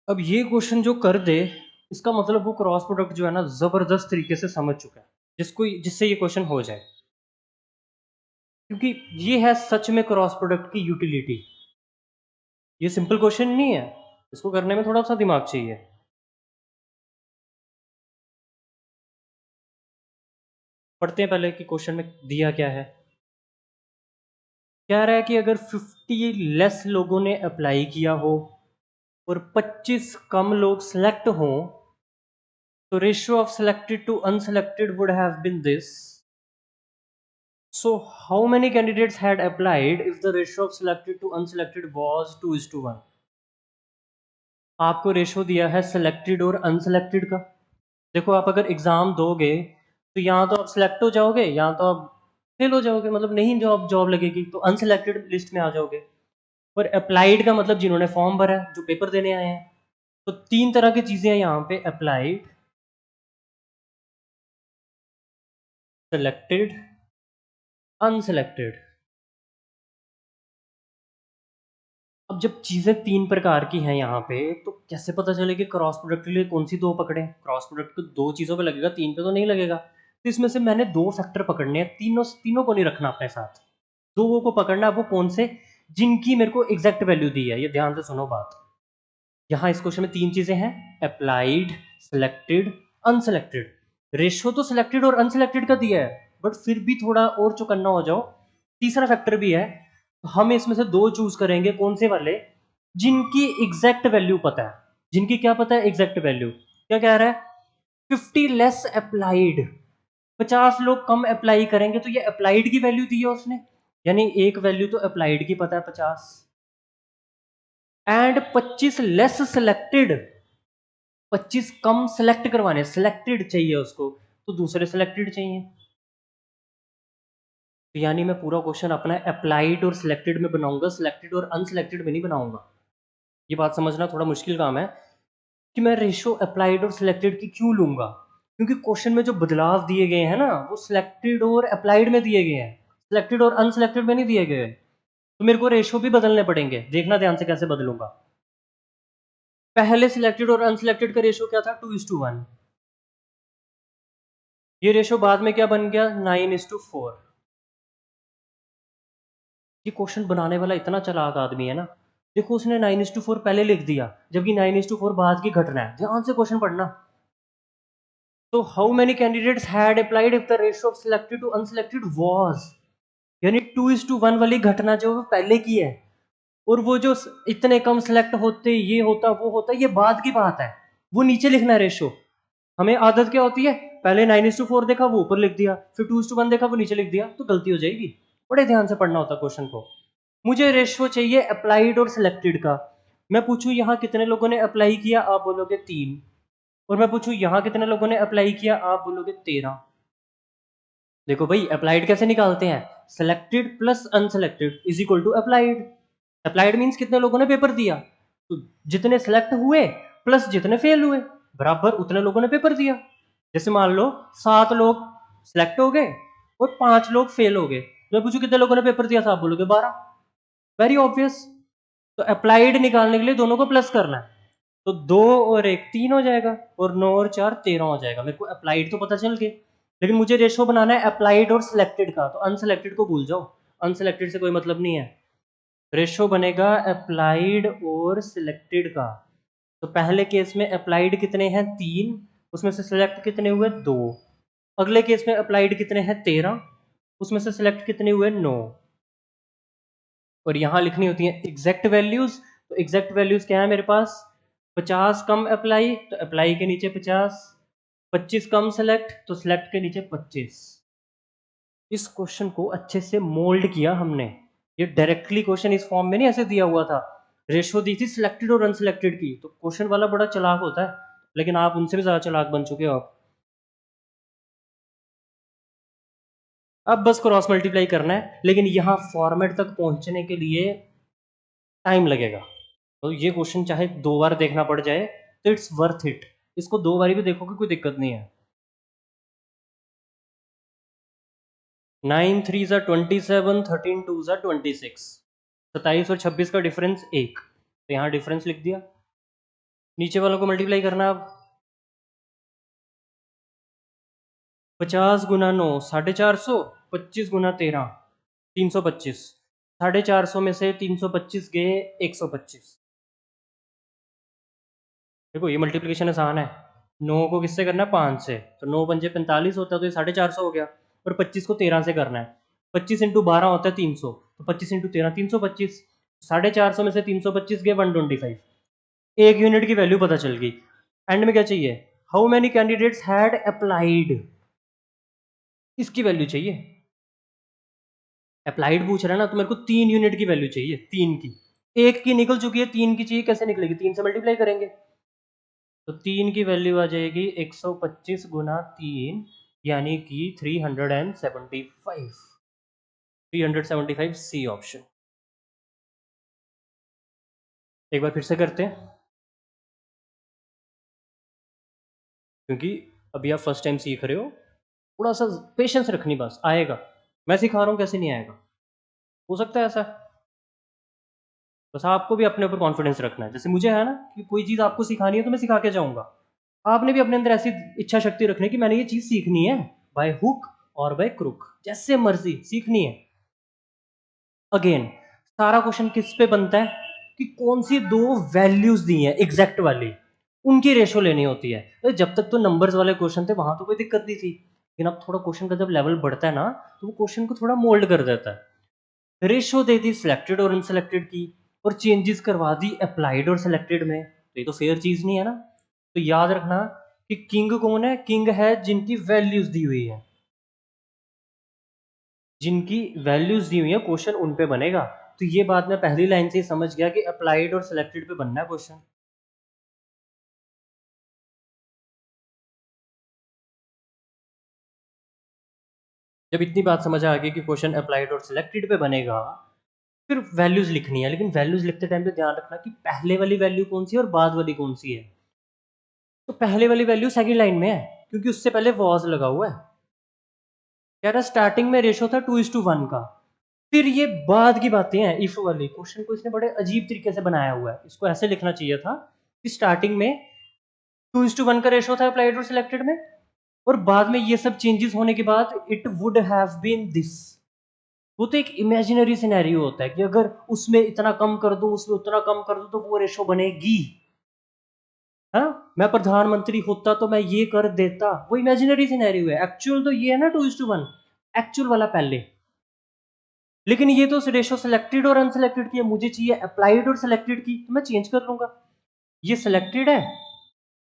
अब ये क्वेश्चन जो कर दे, इसका मतलब वो क्रॉस प्रोडक्ट जो है ना जबरदस्त तरीके से समझ चुका है, जिससे ये क्वेश्चन हो जाए। क्योंकि ये है सच में क्रॉस प्रोडक्ट की यूटिलिटी। ये सिंपल क्वेश्चन नहीं है, इसको करने में थोड़ा सा दिमाग चाहिए। पढ़ते हैं पहले कि क्वेश्चन में दिया क्या है। कह रहा है कि अगर 50 लेस लोगों ने अप्लाई किया हो और 25 कम लोग सेलेक्ट हों, तो ratio of selected to unselected would have been this. So how many candidates had applied if the ratio of selected to unselected was 2:1? आपको रेशो दिया है सिलेक्टेड और अनसेलेक्टेड का। देखो आप अगर एग्जाम दोगे तो यहाँ तो आप सिलेक्ट हो जाओगे, यहाँ तो आप फेल हो जाओगे, मतलब नहीं जॉब लगेगी, तो अनसेलेक्टेड लिस्ट में आ जाओगे। और अप्लाइड का मतलब जिन्होंने फॉर्म भरा है, जो पेपर देने आए हैं। तो तीन तरह की चीजें हैं यहाँ पे, अप्लाइड, सेलेक्टेड, अनसेलेक्टेड। अब जब चीजें तीन प्रकार की हैं यहाँ पे, तो कैसे पता चले कि क्रॉस प्रोडक्ट के लिए कौन सी दो पकड़े? क्रॉस प्रोडक्ट तो दो चीजों पे लगेगा, तीन पे तो नहीं लगेगा। तो इसमें से मैंने दो फैक्टर पकड़ने हैं, तीनों तीनों को नहीं रखना अपने साथ, दो को पकड़ना है। वो कौन से? जिनकी मेरे को एग्जैक्ट वैल्यू दी है। ये ध्यान से सुनो बात। यहाँ इस क्वेश्चन में तीन चीजें हैं, अप्लाइड, सिलेक्टेड, अनसेलेक्टेड। रेशो तो सिलेक्टेड और अनसेलेक्टेड का दिया है, बट फिर भी थोड़ा और चौकन्ना हो जाओ, तीसरा फैक्टर भी है। हम इसमें से दो चूज करेंगे, कौन से वाले? जिनकी एग्जैक्ट वैल्यू पता है। जिनकी क्या पता है? Exact value. क्या कह रहा है? 50 लेस अप्लाइड, 50 लोग कम अप्लाई करेंगे, तो ये अप्लाइड की वैल्यू दी है उसने, यानी एक वैल्यू तो अप्लाइड की पता है 50, and 25 less selected, 25 come select करवाने, सिलेक्टेड चाहिए उसको, तो दूसरे सिलेक्टेड चाहिए। तो यानी मैं पूरा क्वेश्चन अपना अप्लाइड और सिलेक्टेड में बनाऊंगा, सिलेक्टेड और अनसिलेक्टेड में नहीं बनाऊंगा। ये बात समझना थोड़ा मुश्किल काम है कि मैं रेशो अप्लाइड और सिलेक्टेड की क्यों लूंगा। क्योंकि क्वेश्चन में जो बदलाव दिए गए हैं ना, वो सिलेक्टेड और अप्लाइड में दिए गए हैं, सिलेक्टेड और अनसिलेक्टेड में नहीं दिए गए। तो मेरे को रेशो भी बदलने पड़ेंगे, देखना ध्यान से कैसे बदलूंगा। पहले सिलेक्टेड और अनसिलेक्टेड का रेशो क्या था? 2:1। ये रेशो बाद में क्या बन गया? 9:4। ये क्वेश्चन बनाने वाला इतना चालाक आदमी है ना, देखो उसने 9:4 पहले लिख दिया, जबकि 9:4 बाद की घटना है। ध्यान से क्वेश्चन पढ़ना। तो how many candidates had applied if the ratio of selected to unselected was, यानी 2:1 वाली घटना जो पहले की है, और वो जो इतने कम सिलेक्ट होते, ये होता वो होता, ये बाद की बात है। वो नीचे लिखना है रेशियो। हमें आदत क्या होती है, पहले 9:4 देखा वो ऊपर लिख दिया, फिर 2:1 देखा वो नीचे लिख दिया, तो गलती हो जाएगी। बड़े ध्यान से पढ़ना होता क्वेश्चन को। मुझे रेशियो चाहिए अप्लाइड और सिलेक्टेड का। मैं पूछूं यहाँ कितने लोगों ने अप्लाई किया, आप बोलोगे 3। और मैं पूछूं यहाँ कितने लोगों ने अप्लाई किया, आप बोलोगे 13। देखो भाई अप्लाइड कैसे निकालते हैं? Selected plus unselected is equal to applied. Applied means कितने लोगों ने पेपर दिया, तो जितने सिलेक्ट हुए प्लस जितने फेल हुए, बराबर उतने लोगों ने पेपर दिया। जैसे मान लो 7 लोग सिलेक्ट हो गए और 5 लोग फेल हो गए। मैं पूछूं कितने लोगों ने पेपर दिया था, आप बोलोगे 12। Very obvious. तो अप्लाइड निकालने के लिए दोनों को प्लस करना है, तो 2 और 1 3 हो जाएगा, और 9 और 4 13 हो जाएगा। मेरे को अप्लाइड तो पता चल गया, लेकिन मुझे रेशो बनाना है अप्लाइड और सिलेक्टेड का। तो अनसिलेक्टेड को भूल जाओ, अनसिलेक्टेड से कोई मतलब नहीं है। रेशो बनेगा अप्लाइड और सिलेक्टेड का। तो पहले केस में अप्लाइड कितने हैं 3, उसमें से सिलेक्ट कितने हुए 2। अगले केस में अप्लाइड कितने हैं 13, उसमें से सिलेक्ट कितने हुए 9। और यहाँ लिखनी होती है एग्जैक्ट वैल्यूज। तो एग्जैक्ट वैल्यूज क्या है मेरे पास, 50 कम अप्लाई तो अप्लाई के नीचे 50, 25 कम सेलेक्ट तो सिलेक्ट के नीचे 25। इस क्वेश्चन को अच्छे से मोल्ड किया हमने। ये डायरेक्टली क्वेश्चन इस फॉर्म में नहीं ऐसे दिया हुआ था। रेशो दी थी सिलेक्टेड और अनसिलेक्टेड की। तो क्वेश्चन वाला बड़ा चालाक होता है, लेकिन आप उनसे भी ज्यादा चालाक बन चुके हो आप। अब बस क्रॉस मल्टीप्लाई करना है, लेकिन यहाँ फॉर्मेट तक पहुंचने के लिए टाइम लगेगा। तो ये क्वेश्चन चाहे 2 बार देखना पड़ जाए तो इट्स वर्थ इट। इसको 2 बारी भी देखोगे कोई दिक्कत नहीं है। 9 3 ज़ा 27, 13 2 ज़ा 26। 27 और 26 का डिफरेंस 1, तो यहाँ डिफरेंस लिख दिया। नीचे वालों को मल्टीप्लाई करना अब। 50 गुना 9 450, 25 गुना 13 325। 450 में से 325 गए 125। देखो ये मल्टीप्लिकेशन आसान है। 9 को किससे करना है 5 से, तो 9 पंजे 45 होता है, तो ये 450 हो गया। और 25 को 13 से करना है, 25 इंटू 12 होता है 300, तो 25 इंटू 13 325। 450 में से 325 गए 125। एक यूनिट की वैल्यू पता चल गई। एंड में क्या चाहिए, how many candidates had applied, इसकी वैल्यू चाहिए। अप्लाइड पूछ रहा है ना, तो मेरे को 3 यूनिट की वैल्यू चाहिए, 3 की। एक की निकल चुकी है, 3 की चाहिए, कैसे निकलेगी, 3 से मल्टीप्लाई करेंगे। तो 3 की वैल्यू आ जाएगी 125 गुना 3, यानी कि 375। 375 सी ऑप्शन। एक बार फिर से करते हैं, क्योंकि अभी आप फर्स्ट टाइम सीख रहे हो, थोड़ा सा पेशेंस रखनी, बस आएगा। मैं सिखा रहा हूँ, कैसे नहीं आएगा, हो सकता है ऐसा। बस आपको भी अपने ऊपर कॉन्फिडेंस रखना है, जैसे मुझे है ना कि कोई चीज़ आपको सिखानी है तो मैं सिखा के जाऊंगा। आपने भी अपने अंदर ऐसी इच्छा शक्ति रखनी है कि मैंने ये चीज़ सीखनी है, बाय हुक और बाय क्रुक, जैसे मर्जी सीखनी है। अगेन सारा क्वेश्चन किस पे बनता है कि कौन सी 2 वैल्यूज दी हैं एग्जैक्ट वाली, उनकी रेशो लेनी होती है। तो जब तक तो नंबर्स वाले क्वेश्चन थे वहां तो कोई दिक्कत नहीं थी, लेकिन अब थोड़ा क्वेश्चन का जब लेवल बढ़ता है ना, तो वो क्वेश्चन को थोड़ा मोल्ड कर देता है। रेशो दे दी सिलेक्टेड और अनसिलेक्टेड की, और चेंजेस करवा दी अप्लाइड और सिलेक्टेड में, तो ये तो फेयर चीज नहीं है ना। तो याद रखना कि किंग कौन है, किंग है जिनकी वैल्यूज दी हुई है, जिनकी वैल्यूज दी हुई है क्वेश्चन उन पे बनेगा। तो ये बात मैं पहली लाइन से ही समझ गया कि अप्लाइड और सिलेक्टेड पे बनना है क्वेश्चन। जब इतनी बात समझ आ गई कि क्वेश्चन अप्लाइड और सिलेक्टेड पे बनेगा, फिर वैल्यूज लिखनी है। लेकिन वैल्यूज लिखते टाइम पे ध्यान रखना कि पहले वाली वैल्यू कौन सी है और बाद वाली कौन सी है। तो पहले वाली वैल्यू सेकंड लाइन में है, क्योंकि उससे पहले वॉज लगा हुआ है। कह रहा स्टार्टिंग में रेशो था 2:1 का। फिर ये बाद की बातें हैं, इफ वाली क्वेश्चन को इसने बड़े अजीब तरीके से बनाया हुआ है। इसको ऐसे लिखना चाहिए था कि स्टार्टिंग में 2:1 का रेशो था अप्लाइड और सिलेक्टेड में, और बाद में ये सब चेंजेस होने के बाद it would have been this. वो तो एक इमेजिनरी सिनेरियो होता है कि अगर उसमें इतना कम कर दूं, उसमें उतना कम कर दूं, तो वो रेशो बनेगी। हाँ, मैं प्रधानमंत्री होता तो मैं ये कर देता, वो इमेजिनरी सिनेरियो है। एक्चुअल तो ये है ना 2:1, एक्चुअल वाला पहले। लेकिन ये तो रेशो सिलेक्टेड और अनसिलेक्टेड की है, मुझे चाहिए अप्लाइड और सिलेक्टेड की, तो मैं चेंज कर लूंगा। ये सिलेक्टेड है,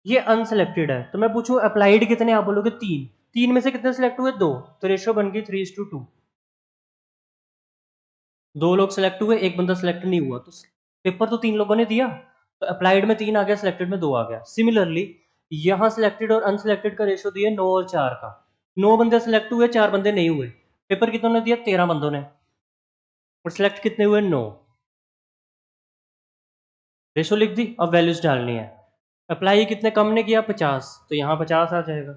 ये अनसिलेक्टेड है, तो मैं पूछूं अप्लाइड कितने, आप बोलोगे 3। 3 में से कितने सिलेक्ट हुए 2, तो रेशो बन गई 3:2। 2 लोग सिलेक्ट हुए, एक बंदा सिलेक्ट नहीं हुआ, तो पेपर तो 3 लोगों ने दिया, तो अप्लाइड में 3 आ गया, सिलेक्टेड में 2 आ गया। सिमिलरली यहाँ सिलेक्टेड और अनसिलेक्टेड का रेशो दिया 9 और 4 का। 9 बंदे सिलेक्ट हुए, 4 बंदे नहीं हुए। पेपर कितनों ने दिया, 13 बंदों ने, और सिलेक्ट कितने हुए 9। रेशो लिख दी, अब वैल्यूज डालनी है। अप्लाई कितने कम ने किया 50, तो यहाँ 50 आ जाएगा।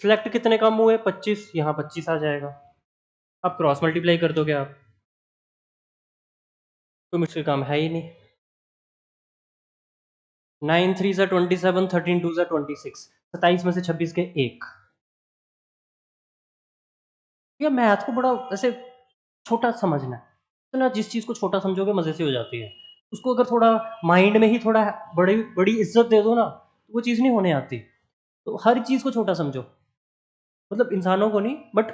सिलेक्ट कितने कम हुए 25, यहाँ 25 आ जाएगा। अब क्रॉस मल्टीप्लाई कर दोगे आप, कोई मुश्किल काम है ही नहीं। 9 3 सा 27, 13 2 सा 26, 27 में से 26 के 1। ये मैथ को बड़ा ऐसे छोटा समझना है, तो ना जिस चीज़ को छोटा समझोगे मज़े से हो जाती है। उसको अगर थोड़ा माइंड में ही थोड़ा बड़ी बड़ी इज्जत दे दो ना, तो वो चीज़ नहीं होने आती। तो हर चीज़ को छोटा समझो, मतलब इंसानों को नहीं, बट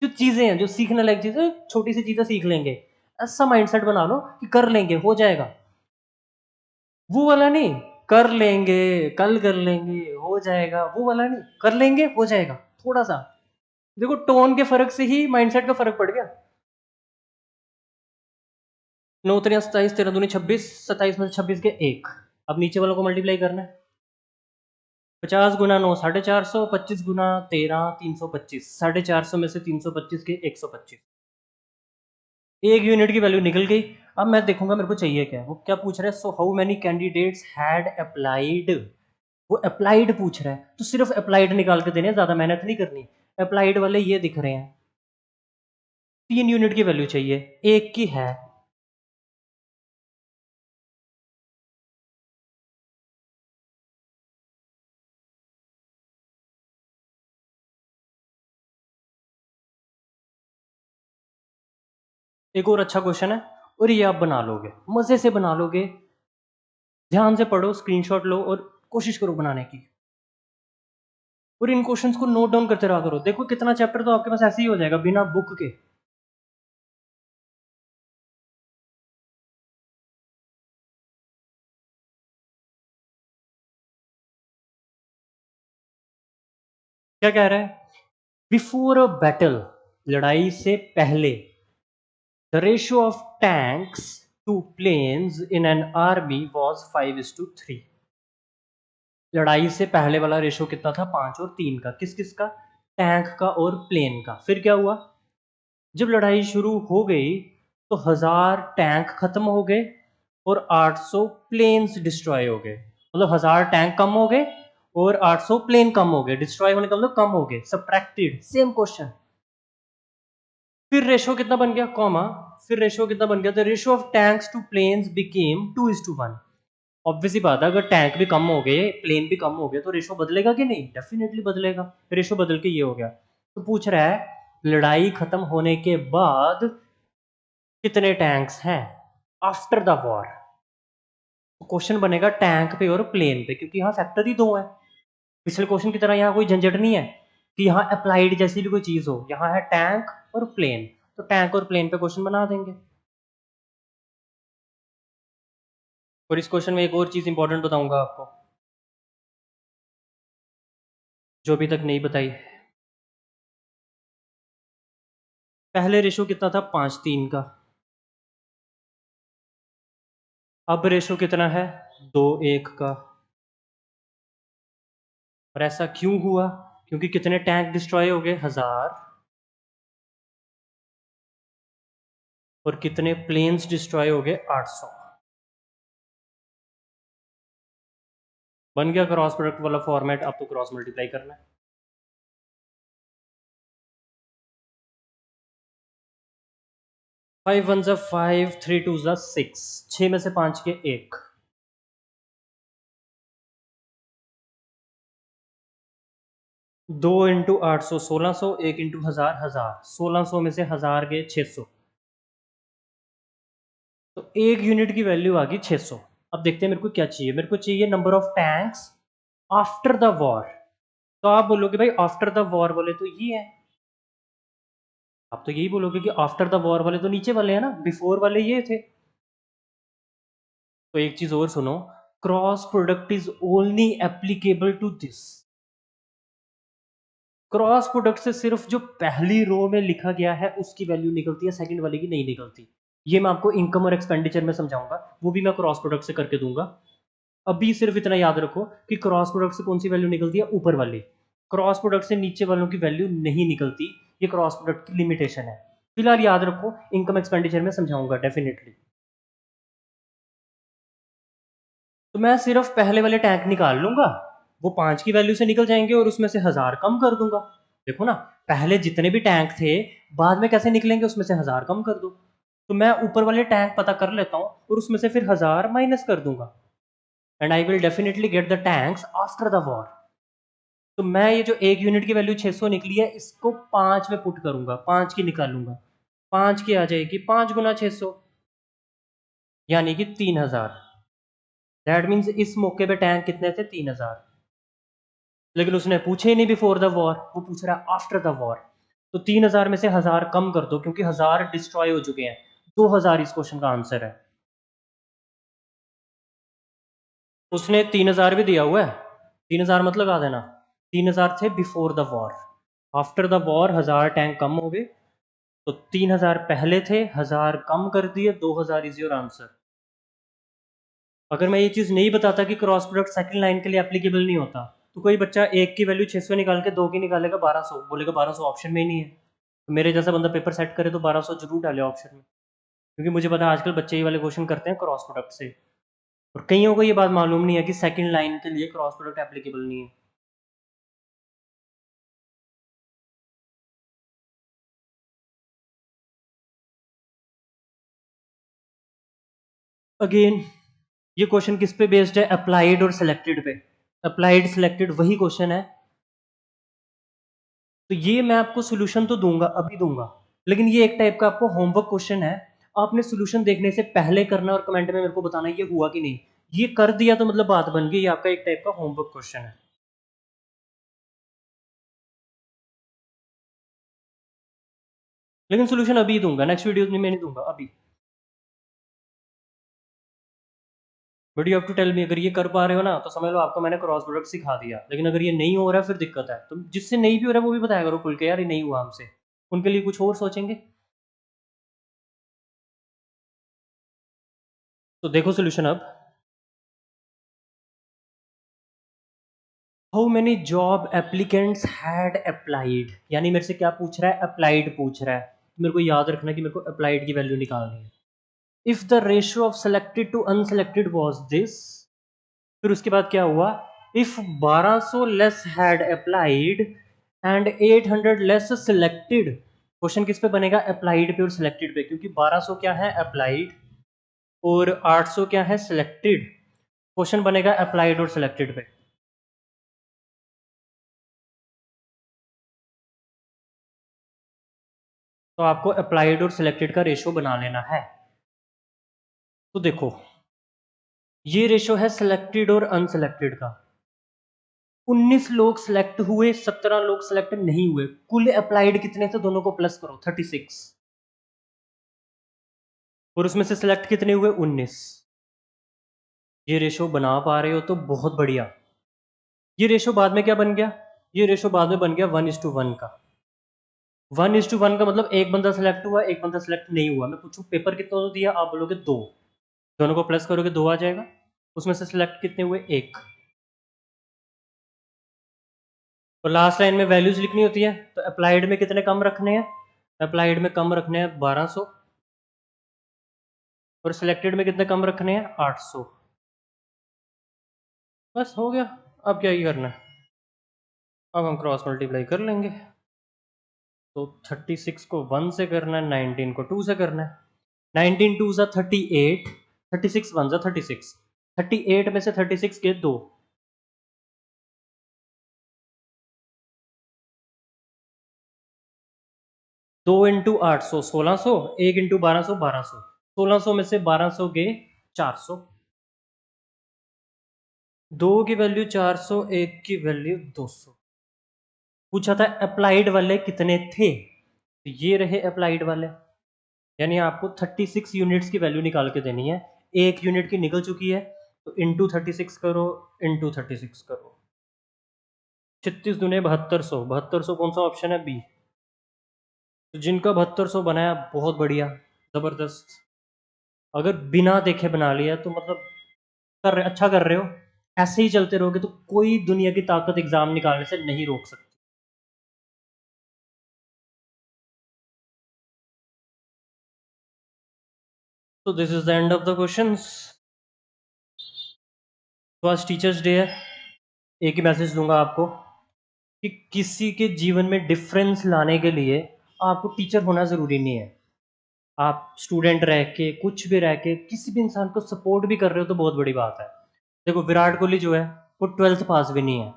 जो चीज़ें हैं, जो सीखने लायक चीज़ें, छोटी सी चीज़ें सीख लेंगे, ऐसा माइंडसेट बना लो कि कर लेंगे, हो जाएगा। वो वाला नहीं, कर लेंगे, कल कर लेंगे, हो जाएगा, वो वाला नहीं, कर लेंगे, हो जाएगा। थोड़ा सा देखो, टोन के फर्क से ही माइंडसेट का फर्क पड़ गया। 9 3 27, 13 दूनी 26, 27 में से 26 के 1। अब नीचे वालों को मल्टीप्लाई करना है। 50 गुना 9 450, 25 गुना 13 325, 450 में से 325 के 125। एक यूनिट की वैल्यू निकल गई। अब मैं देखूंगा मेरे को चाहिए क्या, वो क्या पूछ रहा है, so how many candidates had applied. वो अप्लाइड पूछ रहा है, तो सिर्फ अप्लाइड निकाल के देने, ज्यादा मेहनत नहीं करनी। अप्लाइड वाले ये दिख रहे हैं, 3 यूनिट की वैल्यू चाहिए, एक की है। एक और अच्छा क्वेश्चन है, और ये आप बना लोगे, मजे से बना लोगे। ध्यान से पढ़ो, स्क्रीनशॉट लो और कोशिश करो बनाने की, और इन क्वेश्चंस को नोट डाउन करते रहा करो। देखो कितना चैप्टर तो आपके पास ऐसे ही हो जाएगा बिना बुक के। क्या कह रहा है, बिफोर अ बैटल, लड़ाई से पहले, the ratio of tanks to planes in an army was 5:3। लड़ाई से पहले वाला रेशियो कितना था, 5 और 3 का। किस किस का, टैंक का और प्लेन का। फिर क्या हुआ, जब लड़ाई शुरू हो गई तो 1000 टैंक खत्म हो गए और 800 प्लेन्स डिस्ट्रॉय हो गए। मतलब 1000 टैंक कम हो गए और 800 प्लेन कम हो गए। डिस्ट्रॉय होने का मतलब कम हो गए, सब्ट्रैक्टेड। Same question. फिर रेशो कितना बन गया, कॉमा, फिर रेशो कितना बन गया, the ratio of tanks to planes became 2:1। Obviously बात है, अगर टैंक भी कम हो गए, प्लेन भी कम हो गए, तो रेशो बदलेगा कि नहीं, डेफिनेटली बदलेगा। रेशो बदल के ये हो गया। तो पूछ रहा है लड़ाई खत्म होने के बाद कितने टैंक्स हैं आफ्टर द वॉर। क्वेश्चन बनेगा टैंक पे और प्लेन पे, क्योंकि यहाँ फैक्टर ही दो है। पिछले क्वेश्चन की तरह यहाँ कोई झंझट नहीं है कि यहाँ अप्लाइड जैसी भी कोई चीज हो, यहाँ है टैंक और प्लेन, तो टैंक और प्लेन पे क्वेश्चन बना देंगे। और इस क्वेश्चन में एक और चीज इंपॉर्टेंट बताऊंगा आपको, जो अभी तक नहीं बताई। पहले रेशो कितना था, 5:3 का। अब रेशो कितना है, 2:1 का। और ऐसा क्यों हुआ, क्योंकि कितने टैंक डिस्ट्रॉय हो गए, 1000, और कितने प्लेन्स डिस्ट्रॉय हो गए, 800। बन गया क्रॉस प्रोडक्ट वाला फॉर्मेट। अब तो क्रॉस मल्टीप्लाई करना है। 5 1 5, 3 2 6, 6 में से 5 के 1। 2 इंटू 800 1600, 1 इंटू 1000 1000, 1600 में से 1000 के 600, तो एक यूनिट की वैल्यू आ गई 600। अब देखते हैं मेरे को क्या चाहिए, मेरे को चाहिए number of tanks after the war. तो आप बोलोगे भाई आफ्टर द वॉर वाले तो ये है, आप तो यही बोलोगे कि आफ्टर द वॉर वाले तो नीचे वाले हैं ना, बिफोर वाले ये थे। तो एक चीज और सुनो, cross product is only applicable to this. Cross product से सिर्फ जो पहली रो में लिखा गया है उसकी वैल्यू निकलती है, सेकंड वाले की नहीं निकलती। ये मैं आपको इनकम और एक्सपेंडिचर में समझाऊंगा, वो भी मैं क्रॉस प्रोडक्ट से करके दूंगा। अभी सिर्फ इतना याद रखो कि क्रॉस प्रोडक्ट से कौन सी वैल्यू निकलती है, ऊपर वाली। क्रॉस प्रोडक्ट से नीचे वालों की वैल्यू नहीं निकलती, ये क्रॉस प्रोडक्ट की लिमिटेशन है। फिलहाल याद रखो, इनकम एक्सपेंडिचर में समझाऊंगा डेफिनेटली। तो मैं सिर्फ पहले वाले टैंक निकाल लूंगा, वो 5 की वैल्यू से निकल जाएंगे और उसमें से 1000 कम कर दूंगा। देखो ना, पहले जितने भी टैंक थे बाद में कैसे निकलेंगे, उसमें से 1000 कम कर दो। तो मैं ऊपर वाले टैंक पता कर लेता हूँ और उसमें से फिर 1000 माइनस कर दूंगा, and I will definitely get the tanks after the war. तो मैं ये जो एक यूनिट की वैल्यू 600 निकली है, इसको 5 में पुट करूंगा, 5 की निकालूंगा, 5 की आ जाएगी 5 गुना 600 यानी कि 3000। दैट मीन्स इस मौके पे टैंक कितने थे, 3000। लेकिन उसने पूछे ही नहीं बिफोर द वॉर, वो पूछ रहा है आफ्टर द वॉर। तो 3000 में से 1000 कम कर दो क्योंकि 1000 डिस्ट्रॉय हो चुके हैं। 2000 इस क्वेश्चन का आंसर है। उसने 3000 भी दिया हुआ है, 3000 मत लगा देना। 3000 थे before the war, after the war 1000 tank कम हो गए। तो 3000 पहले थे, 1000 कम कर दिए, 2000 इज योर आंसर। अगर मैं ये चीज़ नहीं बताता कि क्रॉस प्रोडक्ट सेकंड लाइन के लिए एप्लीकेबल नहीं होता, तो कोई बच्चा एक की वैल्यू 600 निकाल के दो की निकालेगा 1200, बोलेगा 1200 ऑप्शन में ही नहीं है। तो मेरे जैसा बंदा पेपर सेट करे तो 1200 जरूर डाले ऑप्शन में, क्योंकि मुझे पता है आजकल बच्चे ये वाले क्वेश्चन करते हैं क्रॉस प्रोडक्ट से। और कईयों को ये बात मालूम नहीं है कि सेकंड लाइन के लिए क्रॉस प्रोडक्ट एप्लीकेबल नहीं है। अगेन ये क्वेश्चन किस पे बेस्ड है, अप्लाइड और सिलेक्टेड पे। अप्लाइड सिलेक्टेड वही क्वेश्चन है। तो ये मैं आपको सोल्यूशन तो दूंगा, अभी दूंगा, लेकिन ये एक टाइप का आपको होमवर्क क्वेश्चन है। आपने सोल्यूशन देखने से पहले करना और कमेंट में मेरे को बताना ये हुआ कि नहीं। ये कर दिया तो मतलब बात बन गई, ये आपका एक टाइप का होमवर्क क्वेश्चन है। लेकिन सोल्यूशन अभी दूंगा, नेक्स्ट वीडियो में नहीं दूंगा, अभी। But you have to tell me, अगर ये कर पा रहे हो ना तो समझ लो आपको मैंने क्रॉस प्रोडक्ट सिखा दिया। लेकिन अगर ये नहीं हो रहा है फिर दिक्कत है, तो जिससे नहीं भी हो रहा है वो भी बताया करो खुल के, यार ये नहीं हुआ हमसे। उनके लिए कुछ और सोचेंगे। तो देखो सोल्यूशन अब। How many job applicants had applied, यानी मेरे से क्या पूछ रहा है, अप्लाइड पूछ रहा है। तो मेरे को याद रखना कि मेरे को अप्लाइड की वैल्यू निकालनी है। If the ratio of selected to unselected was this, फिर उसके बाद क्या हुआ, if 1200 less had applied and 800 less selected. Question किस पे बनेगा, अप्लाइड पे और सिलेक्टेड पे, क्योंकि 1200 क्या है अप्लाइड और 800 क्या है सिलेक्टेड। क्वेश्चन बनेगा अप्लाइड और सिलेक्टेड पे। तो आपको अप्लाइड और सिलेक्टेड का रेशियो बना लेना है। तो देखो ये रेशियो है सिलेक्टेड और अनसिलेक्टेड का। 19 लोग सिलेक्ट हुए, 17 लोग सिलेक्ट नहीं हुए, कुल अप्लाइड कितने थे दोनों को प्लस करो 36, और उसमें से सिलेक्ट कितने हुए 19। ये रेशियो बना पा रहे हो तो बहुत बढ़िया। ये रेशियो बाद में क्या बन गया, ये रेशियो बाद में बन गया 1:1 का। 1:1 का मतलब एक बंदा सिलेक्ट हुआ, एक बंदा सिलेक्ट नहीं हुआ। मैं पूछूं पेपर कितना तो दिया, आप बोलोगे 2, दोनों को प्लस करोगे 2 आ जाएगा। उसमें से सिलेक्ट कितने हुए, 1। तो लास्ट लाइन में वैल्यूज लिखनी होती है, तो अप्लाइड में कितने कम रखने हैं, अप्लाइड में कम रखने हैं 1200, और सिलेक्टेड में कितने कम रखने हैं 800। बस हो गया। अब क्या ही करना है, अब हम क्रॉस मल्टीप्लाई कर लेंगे। तो 36 को 1 से करना है, 19 को 2 से करना है। 19 2 सा 38, 36 1 सा 36, 38 में से 36 के 2, 2 इंटू 800 1600, 1 इंटू 1200 1200, 1600 में से 1200 गए 400। 2 की वैल्यू 400, 1 की वैल्यू 200। पूछा था अप्लाइड वाले कितने थे, तो ये रहे अप्लाइड वाले। यानी आपको 36 यूनिट्स की वैल्यू निकाल के देनी है। एक यूनिट की निकल चुकी है, तो इंटू 36 करो, इंटू 36 करो। 36 दूने 7200, 7200 कौन सा ऑप्शन है, बी। तो जिनका 7200 बनाया बहुत बढ़िया, जबरदस्त। अगर बिना देखे बना लिया तो मतलब कर रहे, अच्छा कर रहे हो। ऐसे ही चलते रहोगे तो कोई दुनिया की ताकत एग्जाम निकालने से नहीं रोक सकती। तो this is the end of the questions. तो आज टीचर्स डे है, एक ही मैसेज दूंगा आपको कि किसी के जीवन में डिफरेंस लाने के लिए आपको टीचर होना ज़रूरी नहीं है। आप स्टूडेंट रह के, कुछ भी रह के, किसी भी इंसान को सपोर्ट भी कर रहे हो तो बहुत बड़ी बात है। देखो विराट कोहली जो है वो 12th पास भी नहीं है,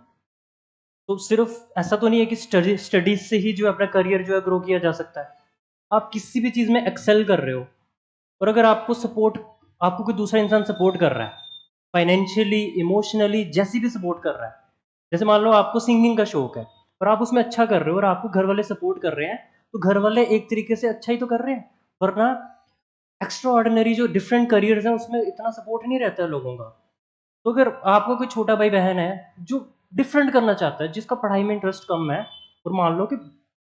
तो सिर्फ ऐसा तो नहीं है कि स्टडीज से ही जो है अपना करियर जो है ग्रो किया जा सकता है। आप किसी भी चीज़ में एक्सेल कर रहे हो, और अगर आपको कोई दूसरा इंसान सपोर्ट कर रहा है, फाइनेंशियली, इमोशनली, जैसी भी सपोर्ट कर रहा है। जैसे मान लो आपको सिंगिंग का शौक है और आप उसमें अच्छा कर रहे हो और आपको घर वाले सपोर्ट कर रहे हैं, तो घर वाले एक तरीके से अच्छा ही तो कर रहे हैं। वरना एक्स्ट्रा ऑर्डिनरी जो डिफरेंट करियर्स हैं उसमें इतना सपोर्ट नहीं रहता है लोगों का। तो अगर आपका कोई छोटा भाई बहन है जो डिफरेंट करना चाहता है, जिसका पढ़ाई में इंटरेस्ट कम है, और मान लो कि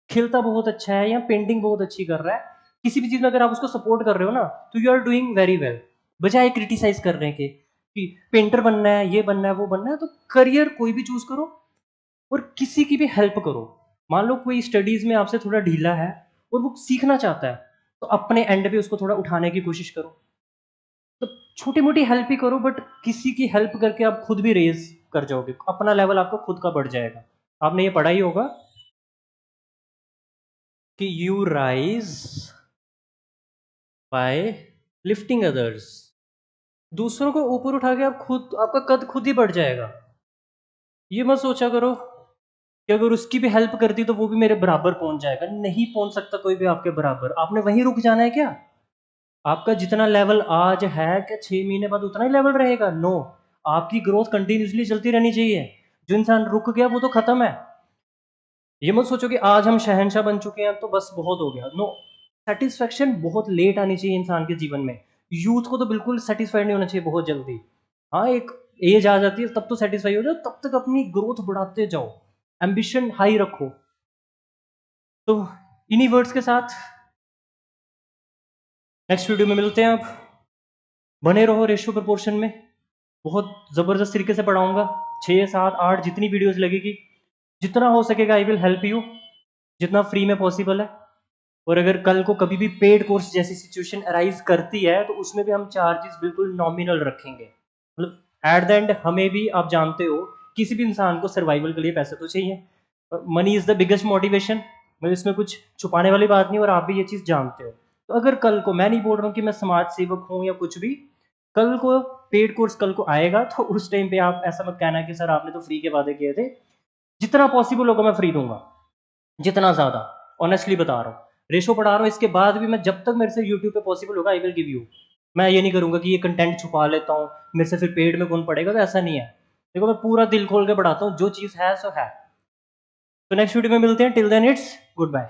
खेलता बहुत अच्छा है या पेंटिंग बहुत अच्छी कर रहा है, किसी भी चीज़ में अगर आप उसको सपोर्ट कर रहे हो ना, तो you are doing very well. बजाय क्रिटिसाइज करने के कि पेंटर बनना है, ये बनना है, वो बनना है, तो करियर कोई भी चूज करो और किसी की भी हेल्प करो। मान लो कोई स्टडीज में आपसे थोड़ा ढीला है और वो सीखना चाहता है, तो अपने एंड पे उसको थोड़ा उठाने की कोशिश करो। तो छोटी मोटी हेल्प ही करो, बट किसी की हेल्प करके आप खुद भी रेज कर जाओगे, अपना लेवल आपका खुद का बढ़ जाएगा। आपने ये पढ़ा ही होगा कि you rise by lifting others. दूसरों को ऊपर उठा के आप खुद, आपका कद खुद ही बढ़ जाएगा। ये मत सोचा करो कि अगर उसकी भी हेल्प कर दी तो वो भी मेरे बराबर पहुंच जाएगा। नहीं पहुंच सकता कोई भी आपके बराबर। आपने वहीं रुक जाना है क्या? आपका जितना लेवल आज है, क्या 6 महीने बाद उतना ही लेवल रहेगा? नो, आपकी ग्रोथ कंटिन्यूसली चलती रहनी चाहिए। जो इंसान रुक गया वो तो खत्म है। ये मत सोचो कि आज हम शहंशाह बन चुके हैं तो बस बहुत हो गया। नो, सेटिस्फेक्शन बहुत लेट आनी चाहिए इंसान के जीवन में। यूथ को तो बिल्कुल सेटिस्फाइड नहीं होना चाहिए बहुत जल्दी। हाँ, एक एज आ जाती है तब तो सेटिस्फाई हो जाओ, तब तक अपनी ग्रोथ बढ़ाते जाओ, एम्बिशन हाई रखो। तो इन्हीं वर्ड्स के साथ नेक्स्ट वीडियो में मिलते हैं। आप बने रहो रेशियो प्रोपोर्शन में, बहुत ज़बरदस्त तरीके से पढ़ाऊंगा। 6, 7, 8 जितनी वीडियोस लगेगी, जितना हो सकेगा आई विल हेल्प यू, जितना फ्री में पॉसिबल है। और अगर कल को कभी भी पेड कोर्स जैसी सिचुएशन अराइज करती है तो उसमें भी हम चार्जेस बिल्कुल नॉमिनल रखेंगे। मतलब एट द एंड हमें भी, आप जानते हो, किसी भी इंसान को सर्वाइवल के लिए पैसे तो चाहिए। Money is the biggest motivation. मतलब इसमें कुछ छुपाने वाली बात नहीं, और आप भी ये चीज़ जानते हो। तो अगर कल को, मैं नहीं बोल रहा हूँ कि मैं समाज सेवक हूँ या कुछ भी, कल को पेड कोर्स कल को आएगा तो उस टाइम पे आप ऐसा मत कहना कि सर आपने तो फ्री के वादे किए थे। जितना पॉसिबल होगा मैं फ्री दूंगा, जितना ज़्यादा, ऑनेस्टली बता रहा हूँ। रेशो पढ़ा रहा हूँ, इसके बाद भी मैं, जब तक मेरे से यूट्यूब पे पॉसिबल होगा आई विल गिव यू। मैं ये नहीं करूँगा कि ये कंटेंट छुपा लेता हूँ, मेरे से फिर पेड में कौन पड़ेगा, तो ऐसा नहीं है। देखो मैं पूरा दिल खोल के पढ़ाता हूँ, जो चीज़ है सो है। तो नेक्स्ट वीडियो में मिलते हैं। Till then it's good bye.